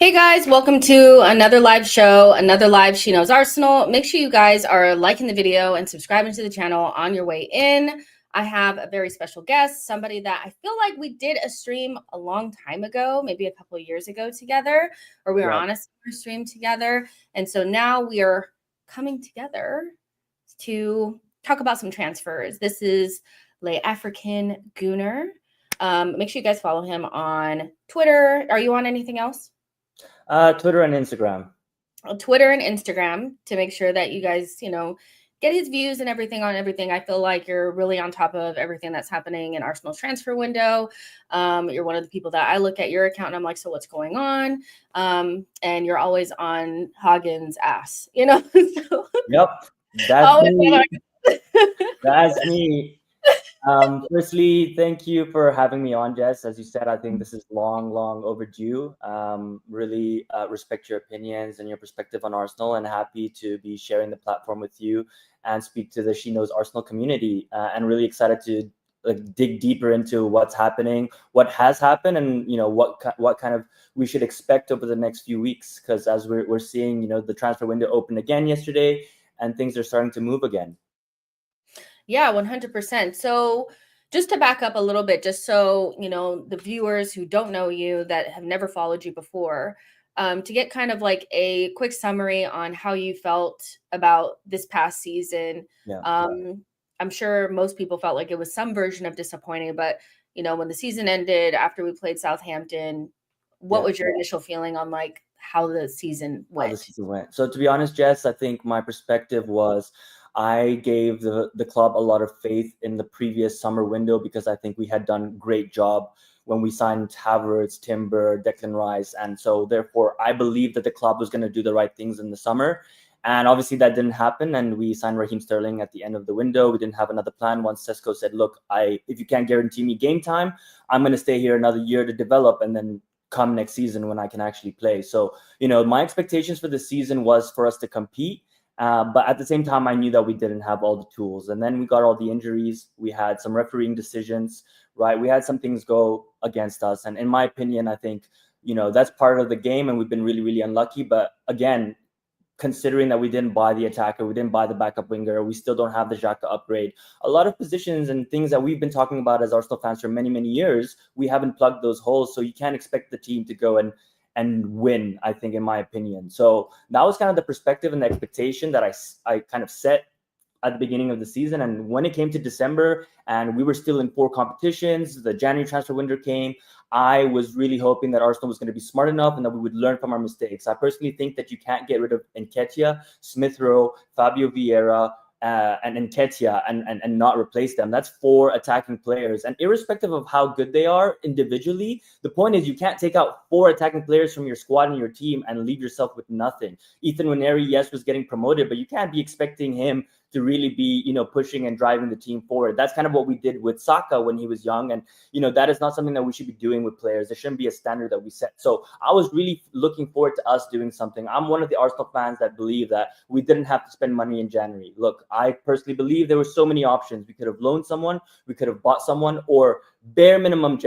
Hey guys, welcome to another live show, another live She Knows Arsenal. Make sure you guys are liking the video and subscribing to the channel on your way in. I have a very special guest, somebody that I feel like we did a stream a long time ago, maybe a couple of years ago together, or we were on a stream together. And so now we are coming together to talk about some transfers. This is Le African Gooner. Make sure you guys follow him on Twitter. Are you on anything else? Twitter and Instagram. Twitter and Instagram to make sure that you guys, get his views and everything on everything. I feel like you're really on top of everything that's happening in Arsenal's transfer window. You're one of the people that I look at your account and I'm like, so what's going on? And you're always on Hagen's ass, So, Yep, that's me. That's me. Firstly, thank you for having me on, Jess. As you said, I think this is long overdue. Really respect your opinions and your perspective on Arsenal, and happy to be sharing the platform with you and speak to the She Knows Arsenal community. And really excited to dig deeper into what's happening, what has happened, and what kind of we should expect over the next few weeks. Because as we're seeing, the transfer window opened again yesterday, and things are starting to move again. Yeah, 100%. So just to back up a little bit, just so, the viewers who don't know you, that have never followed you before, to get kind of like a quick summary on how you felt about this past season. I'm sure most people felt like it was some version of disappointing, but, when the season ended after we played Southampton, what was your initial feeling on like how the season went? So to be honest, Jess, I think my perspective was I gave the club a lot of faith in the previous summer window because I think we had done a great job when we signed Havertz, Timber, Declan Rice. And so therefore, I believed that the club was going to do the right things in the summer. And obviously that didn't happen. And we signed Raheem Sterling at the end of the window. We didn't have another plan. Once Sesko said, look, if you can't guarantee me game time, I'm going to stay here another year to develop and then come next season when I can actually play. So, my expectations for the season was for us to compete. But at the same time, I knew that we didn't have all the tools. And then we got all the injuries. We had some refereeing decisions, right? We had some things go against us. And in my opinion, I think, that's part of the game. And we've been really, really unlucky. But again, considering that we didn't buy the attacker, we didn't buy the backup winger, we still don't have the Xhaka upgrade. A lot of positions and things that we've been talking about as Arsenal fans for many, many years, we haven't plugged those holes. So you can't expect the team to go and win, I think, in my opinion. So that was kind of the perspective and the expectation that I kind of set at the beginning of the season. And when it came to December and we were still in 4 competitions, the January transfer window came, I was really hoping that Arsenal was going to be smart enough and that we would learn from our mistakes. I personally think that you can't get rid of Nketiah, Smith Rowe, Fabio Vieira, and Nketiah and not replace them. That's 4 attacking players. And irrespective of how good they are individually, the point is you can't take out 4 attacking players from your squad and your team and leave yourself with nothing. Ethan Nwaneri, yes, was getting promoted, but you can't be expecting him to really be, pushing and driving the team forward. That's kind of what we did with Saka when he was young. And, that is not something that we should be doing with players. There shouldn't be a standard that we set. So I was really looking forward to us doing something. I'm one of the Arsenal fans that believe that we didn't have to spend money in January. Look, I personally believe there were so many options. We could have loaned someone, we could have bought someone, or bare minimum,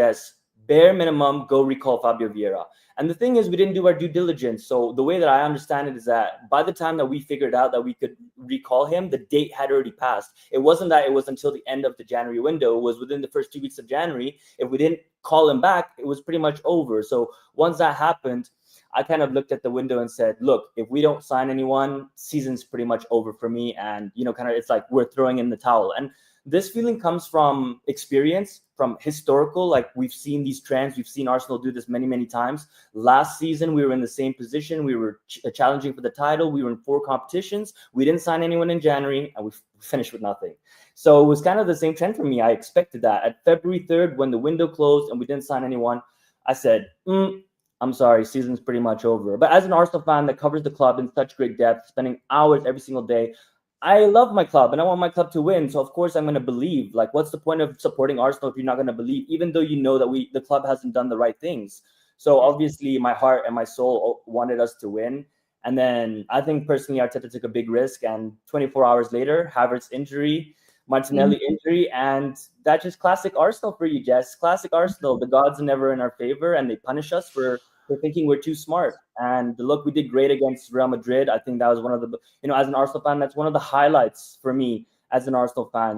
go recall Fabio Vieira. And the thing is, we didn't do our due diligence. So the way that I understand it is that by the time that we figured out that we could recall him, the date had already passed. It wasn't that it was until the end of the January window. It was within the first 2 weeks of January. If we didn't call him back, it was pretty much over. So once that happened, I kind of looked at the window and said, look, if we don't sign anyone, season's pretty much over for me. And, it's like we're throwing in the towel. And this feeling comes from experience, from historical, like we've seen these trends. We've seen Arsenal do this many, many times. Last season, we were in the same position. We were challenging for the title. We were in 4 competitions. We didn't sign anyone in January, and we finished with nothing. So it was kind of the same trend for me. I expected that. At February 3rd, when the window closed and we didn't sign anyone, I said, I'm sorry, season's pretty much over. But as an Arsenal fan that covers the club in such great depth, spending hours every single day, I love my club and I want my club to win. So of course I'm going to believe. Like, what's the point of supporting Arsenal if you're not going to believe, even though that the club hasn't done the right things? So obviously my heart and my soul wanted us to win. And then I think personally Arteta took a big risk, and 24 hours later, Havertz injury, Martinelli injury, and that's just classic Arsenal for you, Jess. Classic Arsenal. The gods are never in our favor and they punish us for They're thinking we're too smart. And look, we did great against Real Madrid. I think that was one of the, as an Arsenal fan, that's one of the highlights for me as an Arsenal fan.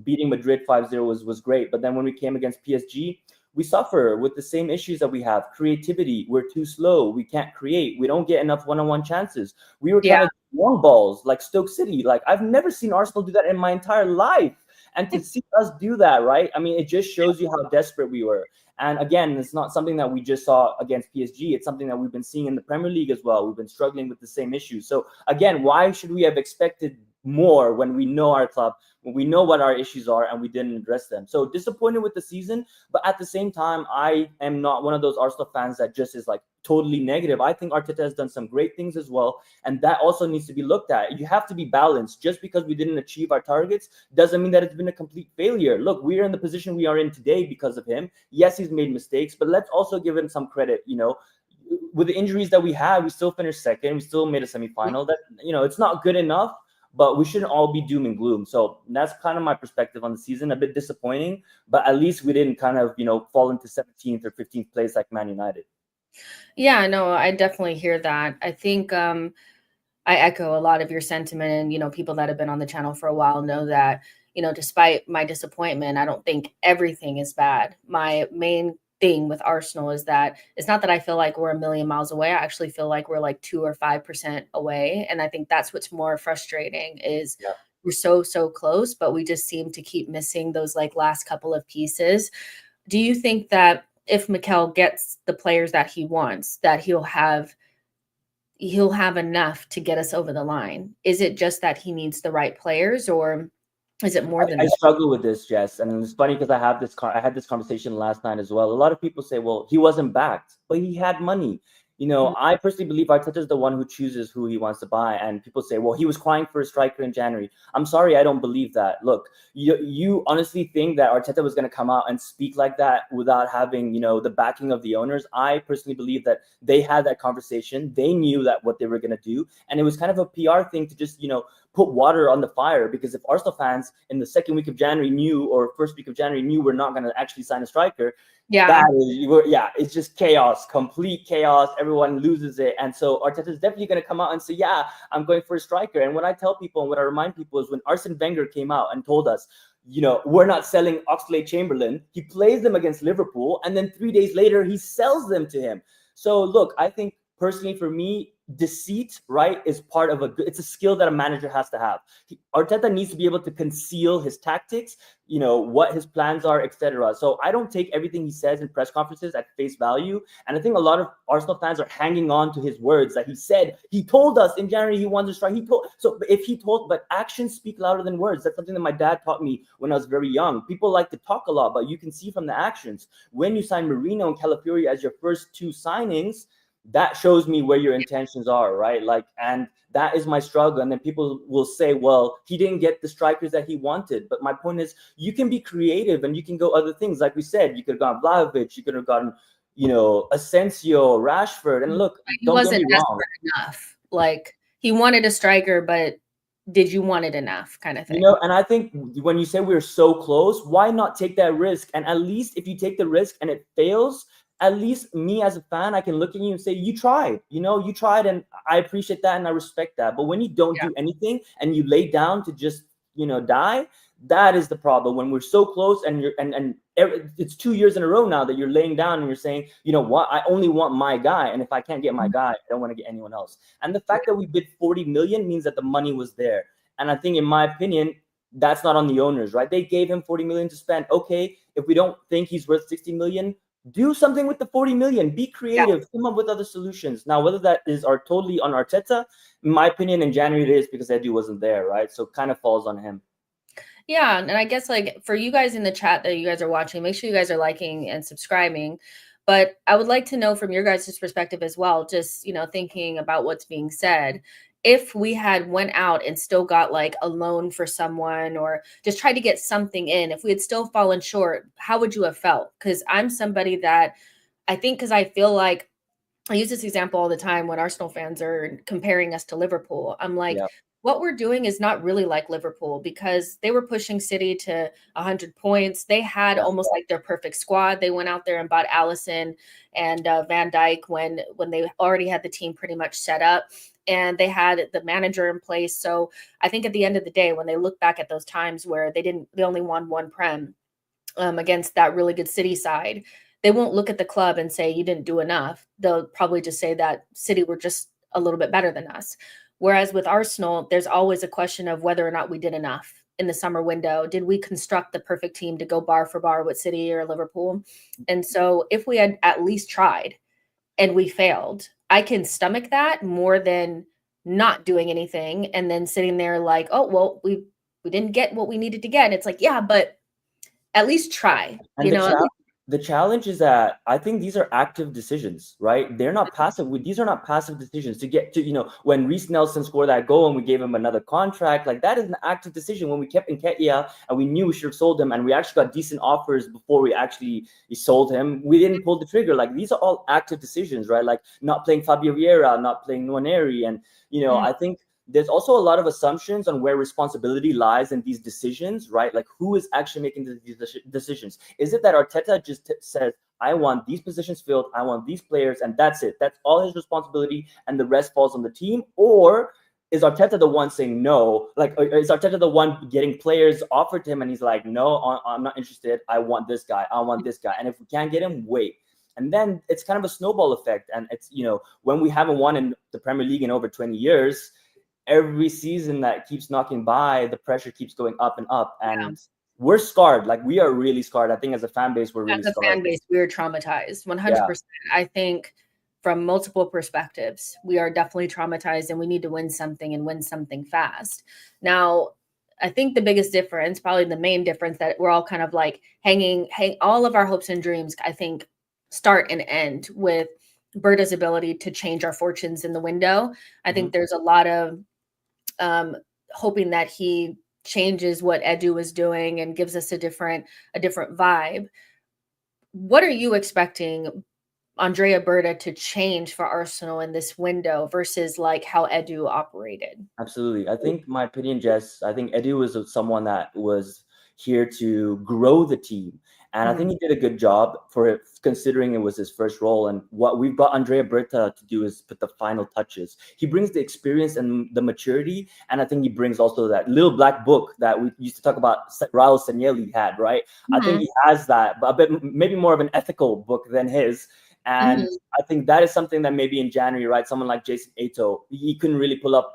Beating Madrid 5-0 was great. But then when we came against PSG, we suffer with the same issues that we have. Creativity, we're too slow. We can't create. We don't get enough one-on-one chances. We were trying to do long balls like Stoke City. Like, I've never seen Arsenal do that in my entire life. And to see us do that, right? I mean, it just shows you how desperate we were. And again, it's not something that we just saw against PSG. It's something that we've been seeing in the Premier League as well. We've been struggling with the same issues. So again, why should we have expected more when we know our club, when we know what our issues are, and we didn't address them? So disappointed with the season, but at the same time, I am not one of those Arsenal fans that just is like totally negative. I think Arteta has done some great things as well, and that also needs to be looked at. You have to be balanced. Just because we didn't achieve our targets doesn't mean that it's been a complete failure. Look, we're in the position we are in today because of him. Yes, he's made mistakes, but let's also give him some credit. With the injuries that we had, we still finished second. We still made a semifinal. That, it's not good enough, but we shouldn't all be doom and gloom. So that's kind of my perspective on the season. A bit disappointing, but at least we didn't kind of, fall into 17th or 15th place like Man United. Yeah, no, I definitely hear that. I think I echo a lot of your sentiment, and people that have been on the channel for a while know that, despite my disappointment, I don't think everything is bad. My main thing with Arsenal is that it's not that I feel like we're a million miles away. I actually feel like we're like 2 or 5% away. And I think that's what's more frustrating is we're so close, but we just seem to keep missing those like last couple of pieces. Do you think that if Mikel gets the players that he wants, that he'll have enough to get us over the line? Is it just that he needs the right players, or is it more than I that? struggle with this, Jess, and it's funny because I had this conversation last night as well. A lot of people say, well, he wasn't backed, but he had money. I personally believe Arteta is the one who chooses who he wants to buy. And people say, well, he was crying for a striker in January. I'm sorry, I don't believe that. Look, you honestly think that Arteta was going to come out and speak like that without having, the backing of the owners? I personally believe that they had that conversation. They knew that what they were going to do. And it was kind of a PR thing to just, put water on the fire, because if Arsenal fans in the second week of January or first week of January knew we're not going to actually sign a striker, it's just chaos, complete chaos. Everyone loses it. And so Arteta is definitely going to come out and say, yeah, I'm going for a striker. And what I tell people and what I remind people is when Arsene Wenger came out and told us, we're not selling Oxlade-Chamberlain, he plays them against Liverpool, and then 3 days later he sells them to him. So look, I think personally for me, deceit, right, is part of it's a skill that a manager has to have. Arteta needs to be able to conceal his tactics, what his plans are, etc. So I don't take everything he says in press conferences at face value. And I think a lot of Arsenal fans are hanging on to his words that he said. He told us in January he wanted to strike. But actions speak louder than words. That's something that my dad taught me when I was very young. People like to talk a lot, but you can see from the actions. When you sign Marino and Calafiori as your first two signings, that shows me where your intentions are, right? And that is my struggle. And then people will say, well, he didn't get the strikers that he wanted. But my point is, you can be creative and you can go other things. Like we said, you could have gotten Vlahovic, you could have gotten, Asensio, Rashford. And look, he wasn't desperate enough. Like, he wanted a striker, but did you want it enough, kind of thing? And I think when you say we're so close, why not take that risk? And at least if you take the risk and it fails, at least me as a fan, I can look at you and say, you tried, you tried, and I appreciate that and I respect that. But when you don't do anything and you lay down to just, die, that is the problem. When we're so close and it's 2 years in a row now that you're laying down and you're saying, you know what, I only want my guy. And if I can't get my guy, I don't want to get anyone else. And the fact that we bid 40 million means that the money was there. And I think, in my opinion, that's not on the owners, right? They gave him 40 million to spend. Okay, if we don't think he's worth 60 million, do something with the 40 million. Be creative. Come up with other solutions. Now, whether that is totally on Arteta, in my opinion, in January it is, because Edu wasn't there, right? So it kind of falls on him. Yeah, and I guess like for you guys in the chat that you guys are watching, make sure you guys are liking and subscribing. But I would like to know from your guys' perspective as well, just, thinking about what's being said. If we had went out and still got like a loan for someone or just tried to get something in, if we had still fallen short, how would you have felt? Because I'm somebody that I think, because I feel like I use this example all the time when Arsenal fans are comparing us to Liverpool. I'm like, what we're doing is not really like Liverpool, because they were pushing City to 100 points. They had almost like their perfect squad. They went out there and bought Allison and Van Dijk when they already had the team pretty much set up, and they had the manager in place. So I think at the end of the day, when they look back at those times where they only won one Prem against that really good City side, they won't look at the club and say you didn't do enough. They'll probably just say that City were just a little bit better than us. Whereas with Arsenal, there's always a question of whether or not we did enough in the summer window. Did we construct the perfect team to go bar for bar with City or Liverpool? And so if we had at least tried and we failed, I can stomach that more than not doing anything and then sitting there like, oh, well, we didn't get what we needed to get. It's like, yeah, but at least try, And the challenge is that I think these are active decisions, right? They're not passive. These are not passive decisions to get to, when Reece Nelson scored that goal and we gave him another contract, like that is an active decision. When we kept Nketiah and we knew we should have sold him and we actually got decent offers before we sold him, we didn't pull the trigger. Like these are all active decisions, right? Like not playing Fabio Vieira, not playing Nwaneri. And, I think there's also a lot of assumptions on where responsibility lies in these decisions, right? Like who is actually making these decisions? Is it that Arteta just says, I want these positions filled, I want these players, and that's it? That's all his responsibility, and the rest falls on the team? Or is Arteta the one saying no? Like, is Arteta the one getting players offered to him, and he's like, no, I'm not interested. I want this guy. I want this guy. And if we can't get him, wait. And then it's kind of a snowball effect. And it's, when we haven't won in the Premier League in over 20 years, every season that keeps knocking by, the pressure keeps going up and up. And we're scarred. Like we are really scarred. I think as a fan base, we're really scarred. As a fan base, we're traumatized. 100%. I think from multiple perspectives, we are definitely traumatized, and we need to win something and win something fast. Now, I think the biggest difference, probably the main difference, that we're all kind of like hang all of our hopes and dreams, I think, start and end with Berta's ability to change our fortunes in the window. I think there's a lot of hoping that he changes what Edu is doing and gives us a different vibe. What are you expecting Andrea Berta to change for Arsenal in this window versus like how Edu operated? Absolutely. I think my opinion, Jess, I think Edu was someone that was here to grow the team. And I think he did a good job for it, considering it was his first role. And what we've got Andrea Berta to do is put the final touches. He brings the experience and the maturity. And I think he brings also that little black book that we used to talk about Raul Sanelli had, right? I think he has that, but a bit, maybe more of an ethical book than his. And I think that is something that maybe in January, right, someone like Jason Ato, he couldn't really pull up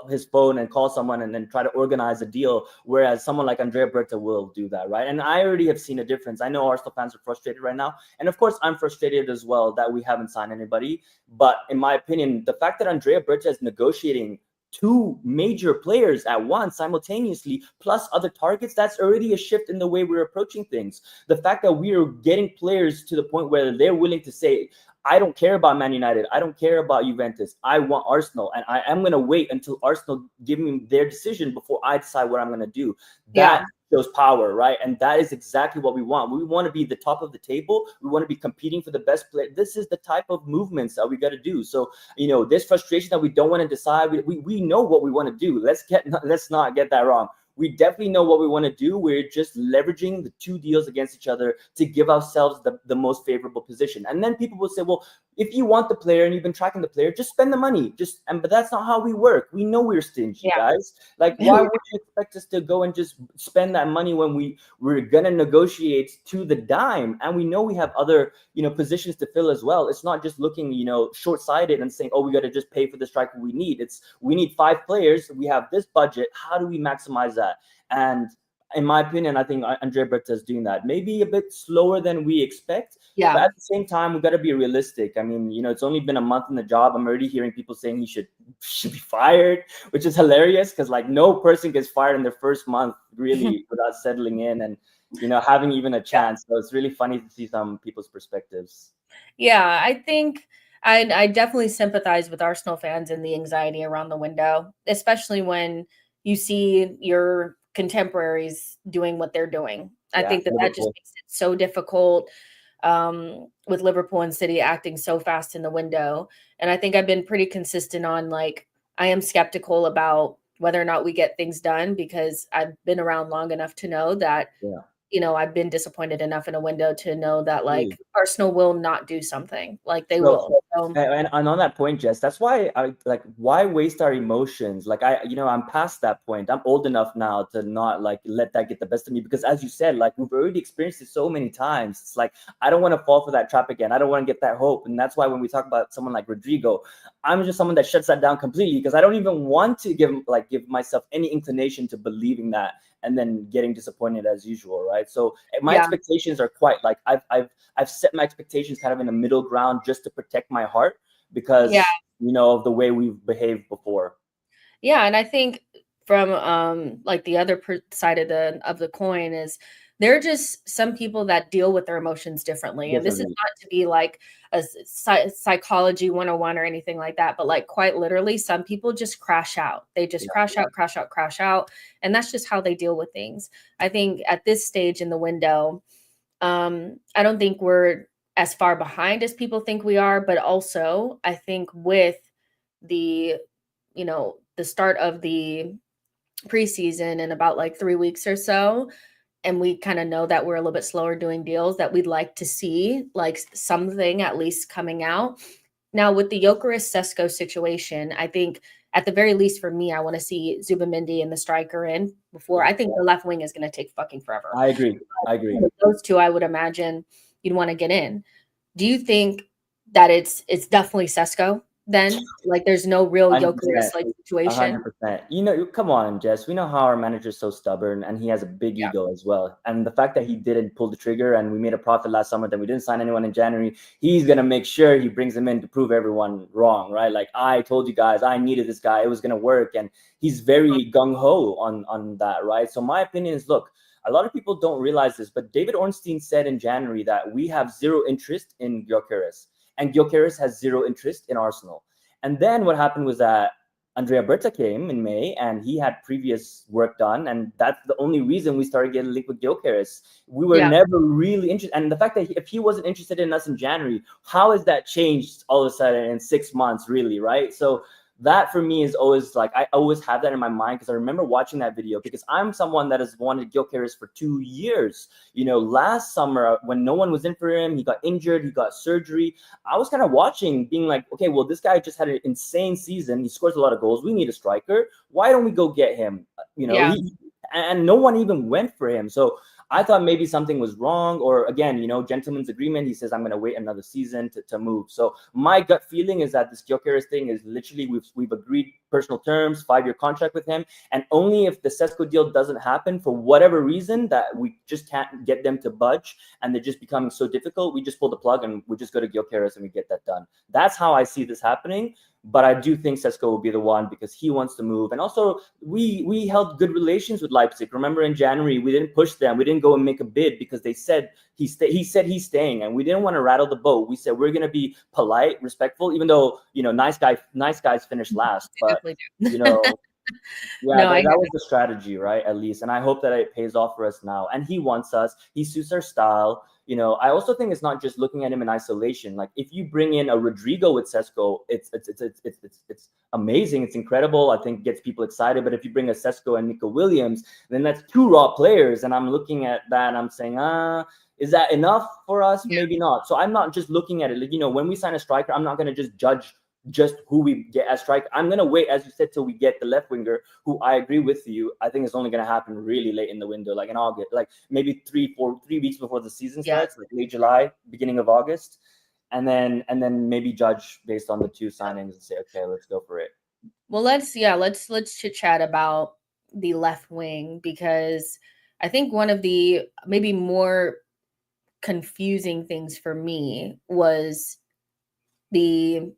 his phone and call someone and then try to organize a deal, whereas someone like Andrea Berta will do that, right? And I already have seen a difference. I know Arsenal fans are frustrated right now, and of course I'm frustrated as well that we haven't signed anybody. But in my opinion, the fact that Andrea Berta is negotiating two major players at once simultaneously, plus other targets, that's already a shift in the way we're approaching things. The fact that we are getting players to the point where they're willing to say, I don't care about Man United, I don't care about Juventus, I want Arsenal, and I am going to wait until Arsenal give me their decision before I decide what I'm going to do. That shows power, right? And that is exactly what we want. We want to be the top of the table. We want to be competing for the best player. This is the type of movements that we got to do. So, this frustration that we don't want to decide, we know what we want to do. Let's not get that wrong. We definitely know what we want to do. We're just leveraging the two deals against each other to give ourselves the most favorable position. And then people will say, well, if you want the player and you've been tracking the player, just spend the money. But that's not how we work. We know we're stingy, guys. Like, why would you expect us to go and just spend that money when we're gonna negotiate to the dime? And we know we have other, positions to fill as well. It's not just looking, short-sighted and saying, oh, we got to just pay for the striker we need. We need 5 players. We have this budget. How do we maximize that? And in my opinion, I think Andrea Berta is doing that. Maybe a bit slower than we expect. Yeah. But at the same time, we've got to be realistic. I mean, it's only been a month in the job. I'm already hearing people saying he should be fired, which is hilarious because no person gets fired in their first month really without settling in and having even a chance. So it's really funny to see some people's perspectives. Yeah, I think I definitely sympathize with Arsenal fans and the anxiety around the window, especially when you see your contemporaries doing what they're doing. I think that just makes it so difficult with Liverpool and City acting so fast in the window. And I think I've been pretty consistent on I am skeptical about whether or not we get things done, because I've been around long enough to know that, Yeah. I've been disappointed enough in a window to know that, Really. like, Arsenal will not do something. Like, they So, will. So, and on that point, Jess, that's why why waste our emotions? Like I'm past that point. I'm old enough now to not like let that get the best of me, because as you said, like we've already experienced it so many times. It's like, I don't want to fall for that trap again. I don't want to get that hope. And that's why when we talk about someone like Rodrigo, I'm just someone that shuts that down completely, because I don't even want to give myself any inclination to believing that and then getting disappointed as usual, right? So my expectations are quite like I've set my expectations kind of in the middle ground just to protect my heart, because of the way we've behaved before. Yeah, and I think from like the other side of the coin is, there are just some people that deal with their emotions differently. And this is not to be like a psychology 101 or anything like that, but like quite literally, some people just crash out. They just crash out, crash out, crash out. And that's just how they deal with things. I think at this stage in the window, I don't think we're as far behind as people think we are, but also I think with the, the start of the preseason in about like 3 weeks or so, and we kind of know that we're a little bit slower doing deals, that we'd like to see like something at least coming out. Now with the Gyökeres Sesko situation, I think at the very least for me, I want to see Zubimendi and the striker in before. I think the left wing is going to take fucking forever. I agree. With those two, I would imagine you'd want to get in. Do you think that it's definitely Sesko then? Like there's no real Gyökeres like situation? 100%. Come on, Jess. We know how our manager's so stubborn, and he has a big ego as well. And the fact that he didn't pull the trigger and we made a profit last summer, that we didn't sign anyone in January, he's gonna make sure he brings him in to prove everyone wrong, right? Like, I told you guys, I needed this guy, it was gonna work, and he's very gung-ho on that, right? So my opinion is, look, a lot of people don't realize this, but David Ornstein said in January that we have zero interest in Gyökeres, and Gyökeres has zero interest in Arsenal. And then what happened was that Edu and Berta came in May, and he had previous work done, and that's the only reason we started getting linked with Gyökeres. We were never really interested, and the fact that if he wasn't interested in us in January, how has that changed all of a sudden in 6 months, really, right? So that for me is always like, I always have that in my mind, because I remember watching that video, because I'm someone that has wanted Gyökeres for 2 years. Last summer when no one was in for him, he got injured, he got surgery. I was kind of watching, being like, okay, well, this guy just had an insane season. He scores a lot of goals. We need a striker. Why don't we go get him? And no one even went for him. So I thought maybe something was wrong, or again, gentleman's agreement. He says, I'm going to wait another season to move. So my gut feeling is that this Gyökeres thing is literally, we've agreed personal terms, 5-year contract with him. And only if the Sesko deal doesn't happen for whatever reason, that we just can't get them to budge and they're just becoming so difficult, we just pull the plug and we just go to Gyökeres and we get that done. That's how I see this happening. But I do think Sesko will be the one, because he wants to move. And also, we held good relations with Leipzig. Remember in January, we didn't push them. We didn't go and make a bid, because they said he said he's staying, and we didn't want to rattle the boat. We said we're going to be polite, respectful, even though, nice guys finished last. But, that was the strategy, right? At least. And I hope that it pays off for us now. And he wants us. He suits our style. I also think it's not just looking at him in isolation. Like, if you bring in a Rodrigo with Sesko, it's amazing. It's incredible. I think it gets people excited. But if you bring a Sesko and Nico Williams, then that's 2 raw players. And I'm looking at that and I'm saying, is that enough for us? Maybe not. So I'm not just looking at it. Like, when we sign a striker, I'm not going to just judge just who we get as striker. I'm going to wait, as you said, till we get the left winger, who I agree with you. I think it's only going to happen really late in the window, like in August, like maybe 3 weeks before the season starts, like late July, beginning of August. And then maybe judge based on the 2 signings and say, okay, let's go for it. Well, let's chit chat about the left wing, because I think one of the maybe more confusing things for me was the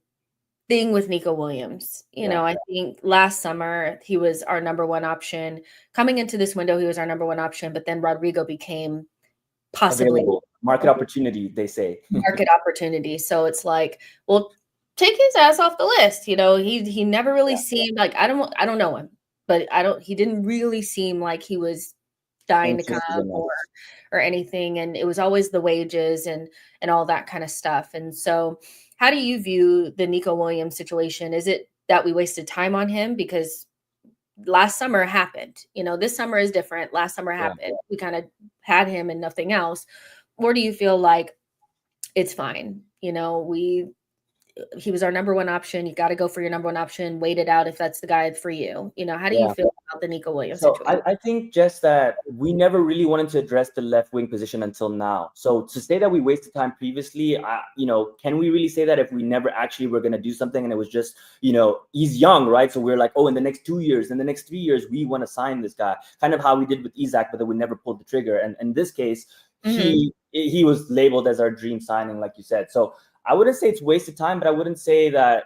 thing with Nico Williams. I think last summer he was our number 1 option. Coming into this window, he was our number 1 option, but then Rodrigo became possibly available. Market opportunity, they say. Market opportunity. So it's like, well, take his ass off the list. He never really seemed like, I don't know him, but he didn't really seem like he was dying to come or anything. And it was always the wages and all that kind of stuff. And so how do you view the Nico Williams situation? Is it that we wasted time on him because last summer happened. This summer is different. Last summer happened. We kind of had him and nothing else. Or do you feel like it's fine? He was our number one option. You got to go for your number one option. Wait it out if that's the guy for you. How do you feel about the Nico Williams So situation? I think just that we never really wanted to address the left wing position until now. So to say that we wasted time previously, can we really say that if we never actually were going to do something and it was just, he's young, right? So we're like, oh, in the next 2 years, in the next 3 years, we want to sign this guy. Kind of how we did with Isaac, but then we never pulled the trigger. And in this case, he was labeled as our dream signing, like you said. So I wouldn't say it's wasted time, but I wouldn't say that,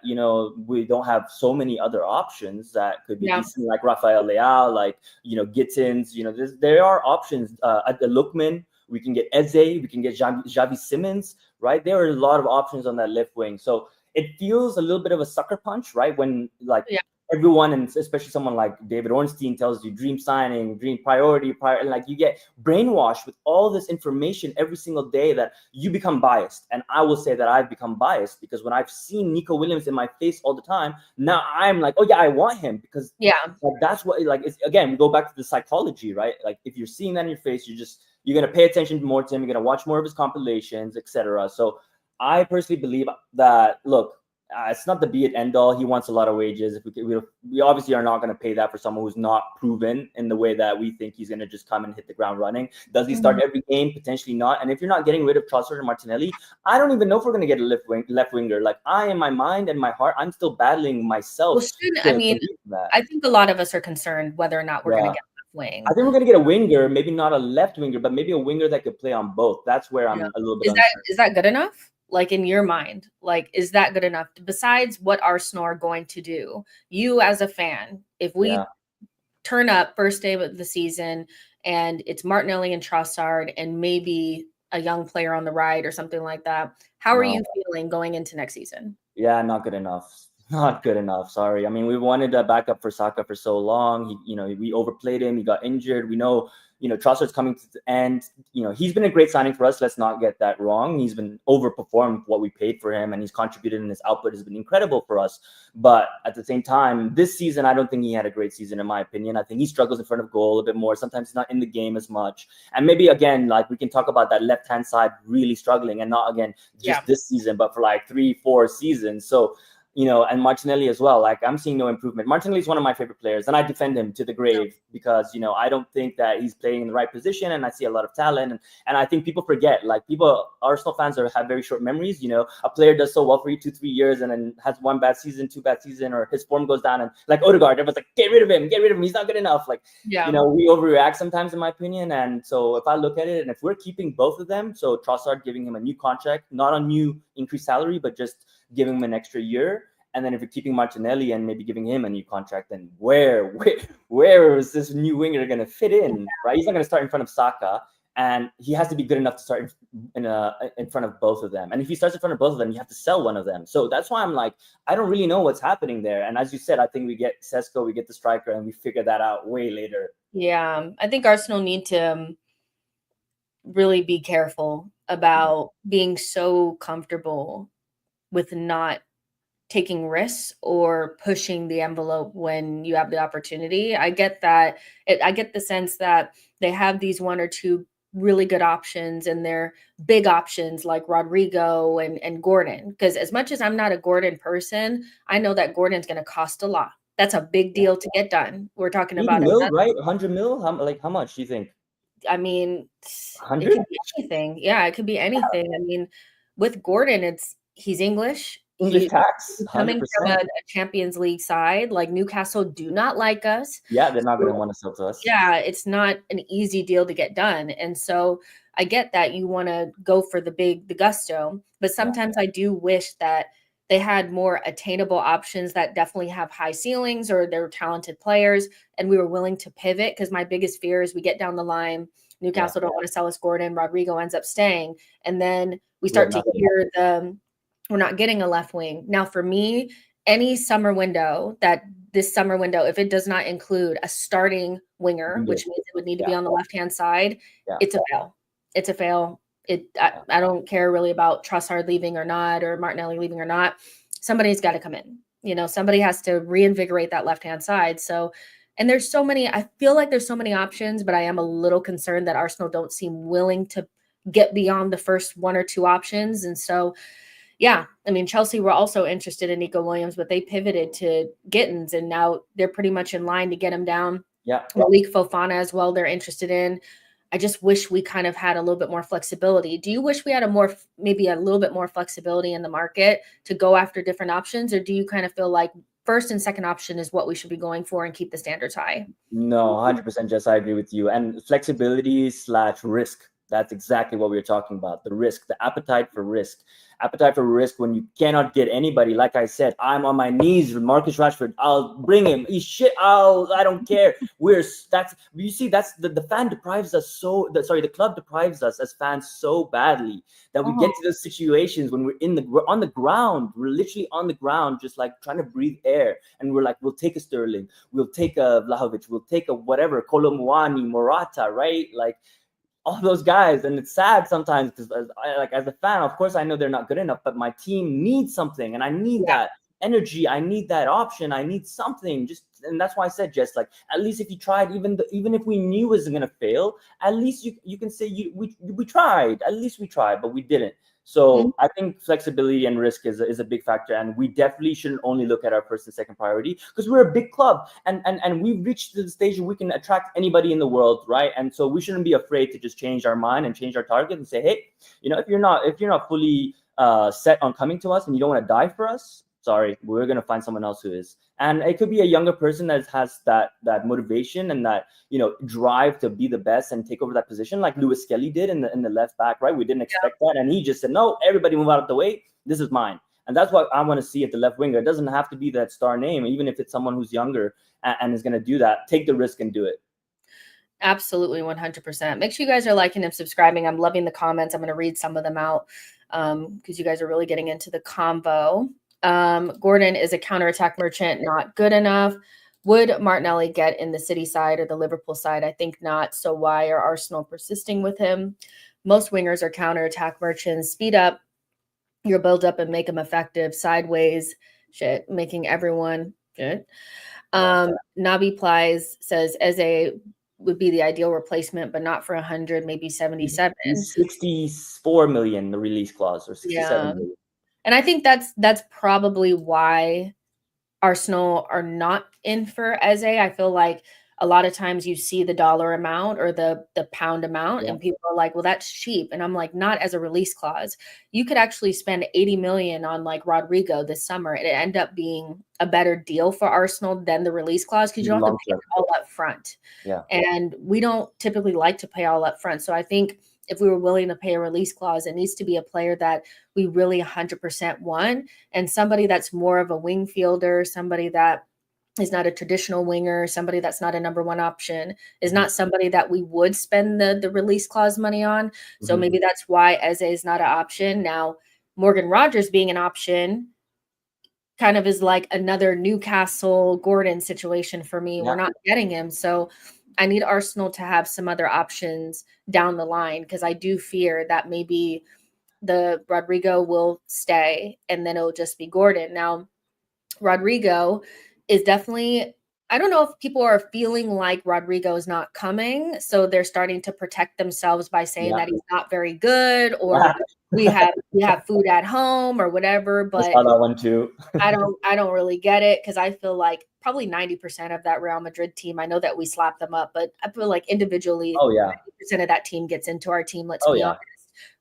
we don't have so many other options that could be decent, like Rafael Leao, like, Gittins, there are options at the Lookman. We can get Eze, we can get Xavi Simons, right? There are a lot of options on that left wing. So it feels a little bit of a sucker punch, right? When everyone, and especially someone like David Ornstein, tells you dream signing, dream priority, and like you get brainwashed with all this information every single day that you become biased. And I will say that I've become biased because when I've seen Nico Williams in my face all the time, now I'm like, oh yeah, I want him because that's what, like, it's, again, we go back to the psychology, right? Like if you're seeing that in your face, you're going to pay attention more to him. You're going to watch more of his compilations, etc. So I personally believe that, look, it's not the be it end all. He wants a lot of wages. If we obviously are not going to pay that for someone who's not proven in the way that we think he's going to just come and hit the ground running. Does he start every game? Potentially not. And if you're not getting rid of Trossard and Martinelli, I don't even know if we're going to get a left winger. Like in my mind and my heart, I'm still battling myself. I think a lot of us are concerned whether or not we're going to get a left wing. I think we're going to get a winger, maybe not a left winger, but maybe a winger that could play on both. That's where I'm a little bit uncertain. Is that good enough? Like in your mind, like, is that good enough besides what Arsenal are going to do? You as a fan, if we turn up first day of the season and it's Martinelli and Trossard and maybe a young player on the right or something like that, how are you feeling going into next season? Yeah, not good enough. Not good enough. Sorry. I mean, we wanted a backup for Saka for so long. We overplayed him. He got injured. We know, Trossard's coming to the end. He's been a great signing for us. Let's not get that wrong. He's been overperformed what we paid for him, and he's contributed, and his output has been incredible for us. But at the same time, this season, I don't think he had a great season, in my opinion. I think he struggles in front of goal a bit more. Sometimes he's not in the game as much. And maybe, again, like we can talk about that left-hand side really struggling, and not, again, just this season, but for like 3-4 seasons. So, and Martinelli as well. Like, I'm seeing no improvement. Martinelli is one of my favorite players, and I defend him to the grave because, I don't think that he's playing in the right position, and I see a lot of talent. And I think people forget, like, Arsenal fans have very short memories. A player does so well for you 2-3 years and then has 1 bad season, 2 bad season, or his form goes down. And like Odegaard, everyone's like, get rid of him. He's not good enough. Like, we overreact sometimes, in my opinion. And so if I look at it, and if we're keeping both of them, so Trossard giving him a new contract, not a new increased salary, but just giving him an extra year. And then if you're keeping Martinelli and maybe giving him a new contract, then where is this new winger going to fit in, right? He's not going to start in front of Saka, and he has to be good enough to start in front of both of them. And if he starts in front of both of them, you have to sell one of them. So that's why I'm like, I don't really know what's happening there. And as you said, I think we get Sesko, we get the striker, and we figure that out way later. Yeah, I think Arsenal need to really be careful about being so comfortable with not taking risks or pushing the envelope when you have the opportunity. I get that. I get the sense that they have these 1 or 2 really good options, and they're big options like Rodrigo and Gordon. Because as much as I'm not a Gordon person, I know that Gordon's going to cost a lot. That's a big deal to get done. We're talking about right? 100 mil? How much do you think? I mean, 100? It could be anything. Yeah, it could be anything. I mean, with Gordon, he's English tax, 100%. Coming from a Champions League side. Like, Newcastle do not like us. Yeah, they're not going to want to sell to us. Yeah, it's not an easy deal to get done. And so I get that you want to go for the gusto, but sometimes I do wish that they had more attainable options that definitely have high ceilings, or they're talented players, and we were willing to pivot. Because my biggest fear is we get down the line, Newcastle don't want to sell us Gordon, Rodrigo ends up staying, and then we start to hear we're not getting a left wing. Now, for me, this summer window, if it does not include a starting winger, which means it would need to be on the left-hand side, it's a fail. It's a fail. I don't care really about Trossard leaving or not, or Martinelli leaving or not. Somebody's got to come in. somebody has to reinvigorate that left-hand side. So, and I feel like there's so many options, but I am a little concerned that Arsenal don't seem willing to get beyond the first one or two options. And so, yeah, I mean, Chelsea were also interested in Nico Williams, but they pivoted to Gittins, and now they're pretty much in line to get him down. Yeah. Malik Fofana as well, they're interested in. I just wish we kind of had a little bit more flexibility. Do you wish we had maybe a little bit more flexibility in the market to go after different options? Or do you kind of feel like first and second option is what we should be going for and keep the standards high? No, 100%, Jess, I agree with you. And flexibility/risk. That's exactly what we were talking about. The risk, the appetite for risk. Appetite for risk when you cannot get anybody. Like I said, I'm on my knees with Marcus Rashford. I'll bring him. He's shit. I don't care. That's the fan deprives us the club deprives us as fans so badly that we get to those situations when we're on the ground. We're literally on the ground, just like trying to breathe air. And we're like, we'll take a Sterling. We'll take a Vlahovic. We'll take a whatever, Kolo Muani, Morata, right? Like, all those guys, and it's sad sometimes because as a fan, of course I know they're not good enough, but my team needs something, and I need that energy, I need that option, I need something. And that's why I said, Jess, like, at least if you tried, even if we knew it was gonna fail, at least you can say we tried. At least we tried, but we didn't. So I think flexibility and risk is a big factor, and we definitely shouldn't only look at our first and second priority because we're a big club, and we've reached the stage where we can attract anybody in the world, right? And so we shouldn't be afraid to just change our mind and change our target and say, hey, if you're not fully set on coming to us and you don't want to die for us, sorry, we're going to find someone else who is. And it could be a younger person that has that motivation and that, drive to be the best and take over that position, like Lewis Kelly did in the left back, right? We didn't expect that. And he just said, no, everybody move out of the way. This is mine. And that's what I want to see at the left winger. It doesn't have to be that star name, even if it's someone who's younger and is going to do that. Take the risk and do it. Absolutely, 100%. Make sure you guys are liking and subscribing. I'm loving the comments. I'm going to read some of them out because you guys are really getting into the combo. Gordon is a counterattack merchant, not good enough. Would Martinelli get in the City side or the Liverpool side? I think not. So why are Arsenal persisting with him? Most wingers are counterattack merchants. Speed up your build up and make them effective. Sideways, shit, making everyone shit. Nabi Plies says Eze would be the ideal replacement, but not for 100, maybe 77. 64 million, the release clause, or 67 million. And I think that's probably why Arsenal are not in for Eze. I feel like a lot of times you see the dollar amount or the pound amount and people are like, well, that's cheap. And I'm like, not as a release clause. You could actually spend 80 million on like Rodrigo this summer. It end up being a better deal for Arsenal than the release clause because you don't have to pay it all up front. Yeah. And we don't typically like to pay all up front. So I think if we were willing to pay a release clause, it needs to be a player that we really 100% want and somebody that's more of a wing fielder, somebody that is not a traditional winger, somebody that's not a number one option, is not somebody that we would spend the release clause money on. So maybe that's why Eze is not an option. Now, Morgan Rogers being an option kind of is like another Newcastle Gordon situation for me. We're not getting him. So I need Arsenal to have some other options down the line because I do fear that maybe the Rodrigo will stay and then it'll just be Gordon. Now, Rodrigo is definitely, I don't know if people are feeling like Rodrigo is not coming. So they're starting to protect themselves by saying that he's not very good or we have food at home or whatever. But I saw that one too. I don't really get it because I feel like probably 90% of that Real Madrid team, I know that we slapped them up, but I feel like individually, 90% of that team gets into our team. Let's be honest.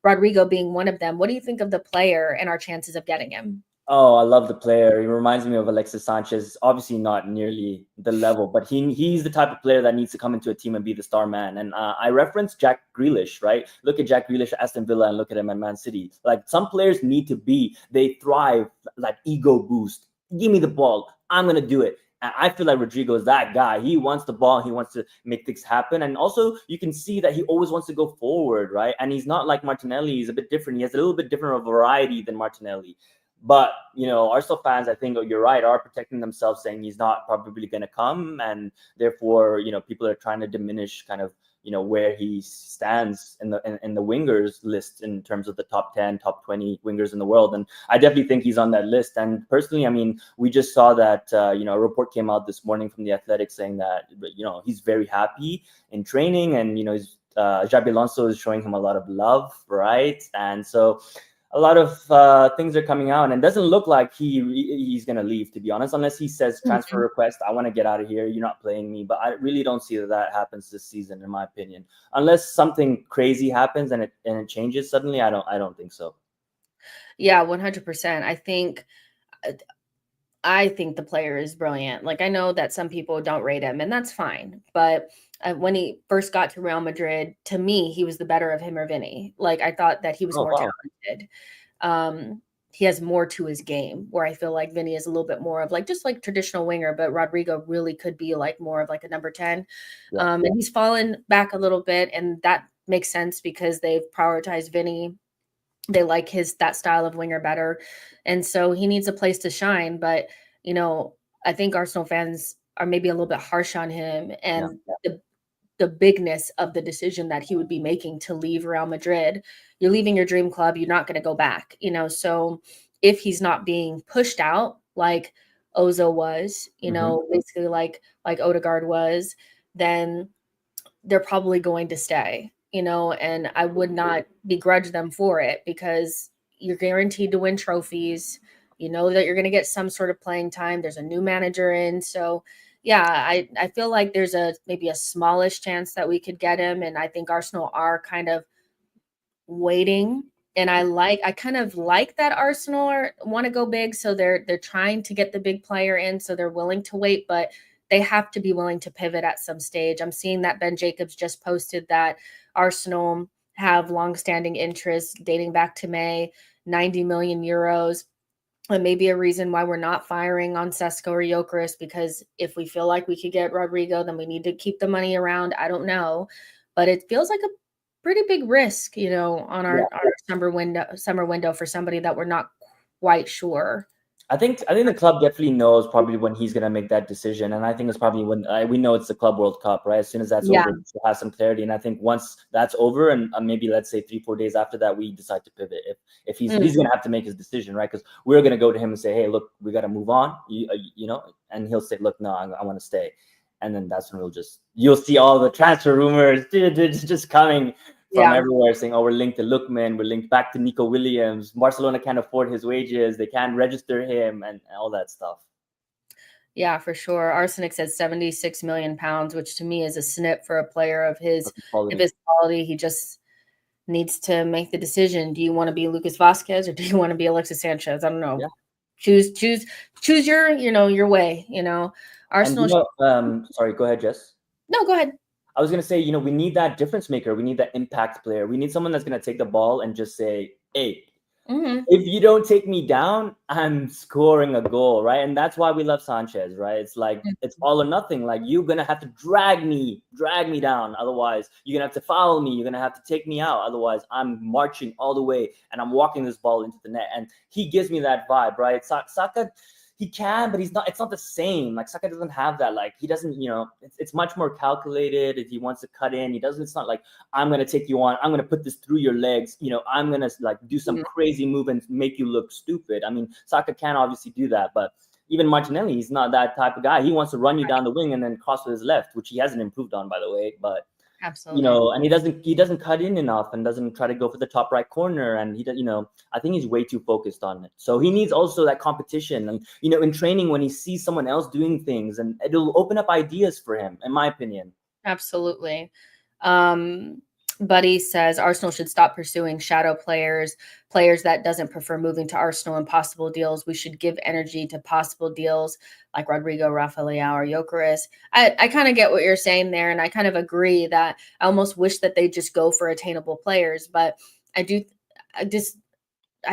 Rodrigo being one of them. What do you think of the player and our chances of getting him? Oh, I love the player. He reminds me of Alexis Sanchez. Obviously not nearly the level, but he's the type of player that needs to come into a team and be the star man. And I referenced Jack Grealish, right? Look at Jack Grealish at Aston Villa and look at him at Man City. Like some players they thrive, like ego boost. Give me the ball. I'm going to do it. And I feel like Rodrigo is that guy. He wants the ball. He wants to make things happen. And also you can see that he always wants to go forward, right? And he's not like Martinelli. He's a bit different. He has a little bit different of a variety than Martinelli. But, Arsenal fans, I think you're right, are protecting themselves saying he's not probably going to come. And therefore, people are trying to diminish kind of where he stands in the wingers list in terms of the top 10, top 20 wingers in the world. And I definitely think he's on that list. And personally, I mean, we just saw that, a report came out this morning from the Athletic saying that, he's very happy in training, and, Xabi Alonso is showing him a lot of love, right? And so a lot of things are coming out, and it doesn't look like he's going to leave, to be honest, unless he says transfer request, I want to get out of here, you're not playing me. But I really don't see that happens this season, in my opinion, unless something crazy happens and it changes suddenly. I don't think so. Yeah, 100%. I think the player is brilliant. Like, I know that some people don't rate him, and that's fine. But when he first got to Real Madrid, to me, he was the better of him or Vinny. Like, I thought that he was more talented. He has more to his game, where I feel like Vinny is a little bit more of just like traditional winger, but Rodrigo really could be more of a number 10. And he's fallen back a little bit, and that makes sense because they've prioritized Vinny. They like that style of winger better. And so he needs a place to shine. But, I think Arsenal fans are maybe a little bit harsh on him, and the bigness of the decision that he would be making to leave Real Madrid. You're leaving your dream club. You're not going to go back, So if he's not being pushed out like Ozil was, basically like Odegaard was, then they're probably going to stay. And I would not begrudge them for it, because you're guaranteed to win trophies. You know that you're going to get some sort of playing time. There's a new manager in. So, yeah, I feel like there's maybe a smallish chance that we could get him. And I think Arsenal are kind of waiting. And I kind of like that Arsenal want to go big. So they're trying to get the big player in. So they're willing to wait, but they have to be willing to pivot at some stage. I'm seeing that Ben Jacobs just posted that Arsenal have longstanding interest dating back to May, 90 million euros. And maybe a reason why we're not firing on Sesko or Gyökeres, because if we feel like we could get Rodrigo, then we need to keep the money around. I don't know. But it feels like a pretty big risk, on our summer window for somebody that we're not quite sure. I think the club definitely knows probably when he's going to make that decision. And I think it's probably when we know it's the Club World Cup, right? As soon as that's over, we'll have some clarity. And I think once that's over, and maybe let's say 3-4 days after that, we decide to pivot. If he's going to have to make his decision, right? Because we're going to go to him and say, hey, look, we got to move on, and he'll say, look, no, I want to stay. And then that's when you'll see all the transfer rumors just coming from everywhere saying, oh, we're linked to Lookman, we're linked back to Nico Williams, Barcelona can't afford his wages, they can't register him, and all that stuff. Yeah, for sure. Arsenic says 76 million pounds, which to me is a snip for a player of his quality. He just needs to make the decision. Do you want to be Lucas Vazquez or do you want to be Alexis Sanchez? I don't know. Yeah. Choose your way, Arsenal. Sorry, go ahead, Jess. No, go ahead. I was going to say, we need that difference maker. We need that impact player. We need someone that's going to take the ball and just say, hey, if you don't take me down, I'm scoring a goal, right? And that's why we love Sanchez, right? It's like, it's all or nothing. Like, you're going to have to drag me down. Otherwise, you're going to have to foul me. You're going to have to take me out. Otherwise, I'm marching all the way and I'm walking this ball into the net. And he gives me that vibe, right? Saka, he can, but it's not the same. Like, Saka doesn't have that. Like, he doesn't, it's much more calculated. If he wants to cut in, it's not like, I'm going to take you on, I'm going to put this through your legs. I'm going to do some crazy move and make you look stupid. I mean, Saka can obviously do that, but even Martinelli, he's not that type of guy. He wants to run you down the wing and then cross with his left, which he hasn't improved on, by the way, but absolutely. And he doesn't cut in enough and doesn't try to go for the top right corner. And he, I think he's way too focused on it. So he needs also that competition. And, in training, when he sees someone else doing things, and it'll open up ideas for him, in my opinion. Absolutely. Buddy says Arsenal should stop pursuing shadow players that doesn't prefer moving to Arsenal and possible deals. We should give energy to possible deals like Rodrigo, Rafael or Gyökeres. I kind of get what you're saying there, and I kind of agree that I almost wish that they just go for attainable players. But I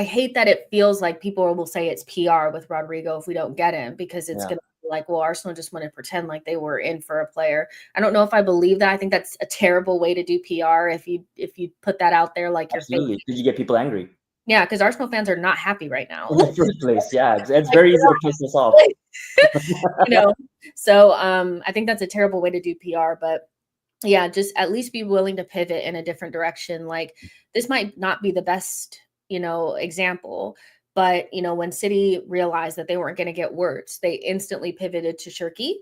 hate that it feels like people will say it's PR with Rodrigo if we don't get him, because it's going to be like, well, Arsenal just want to pretend like they were in for a player. I don't know if I believe that. I think that's a terrible way to do PR if you put that out there like absolutely. You're fake. Did you get people angry? Yeah, because Arsenal fans are not happy right now. In the first place, yeah. It's very easy to piss us off. So I think that's a terrible way to do PR, but yeah, just at least be willing to pivot in a different direction. Like this might not be the best, example, but when City realized that they weren't going to get words, they instantly pivoted to Shirky,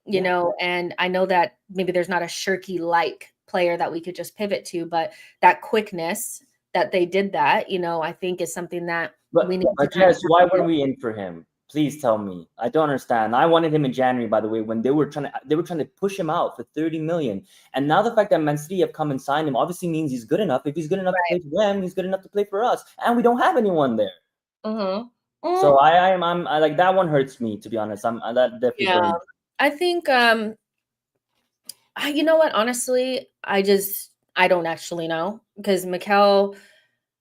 and I know that maybe there's not a Shirky like player that we could just pivot to, but that quickness that they did that, I think is something that we need to kind of Jess, why were we in for him? Please tell me. I don't understand. I wanted him in January, by the way, when they were trying to push him out for 30 million. And now the fact that Man City have come and signed him obviously means he's good enough. If he's good enough to play for them, he's good enough to play for us. And we don't have anyone there. So I like that one hurts me, to be honest. That definitely burns. I think you know what, honestly, I don't actually know, because Mikel,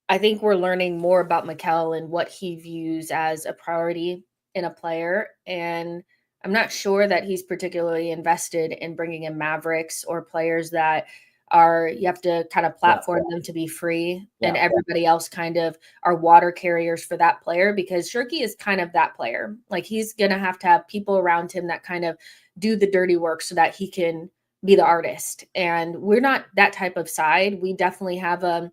I think we're learning more about Mikel and what he views as a priority in a player. And I'm not sure that he's particularly invested in bringing in Mavericks or players that you have to kind of platform them to be free, and everybody else kind of are water carriers for that player, because Shirky is kind of that player. Like he's going to have people around him that kind of do the dirty work so that he can be the artist. And we're not that type of side. We definitely have a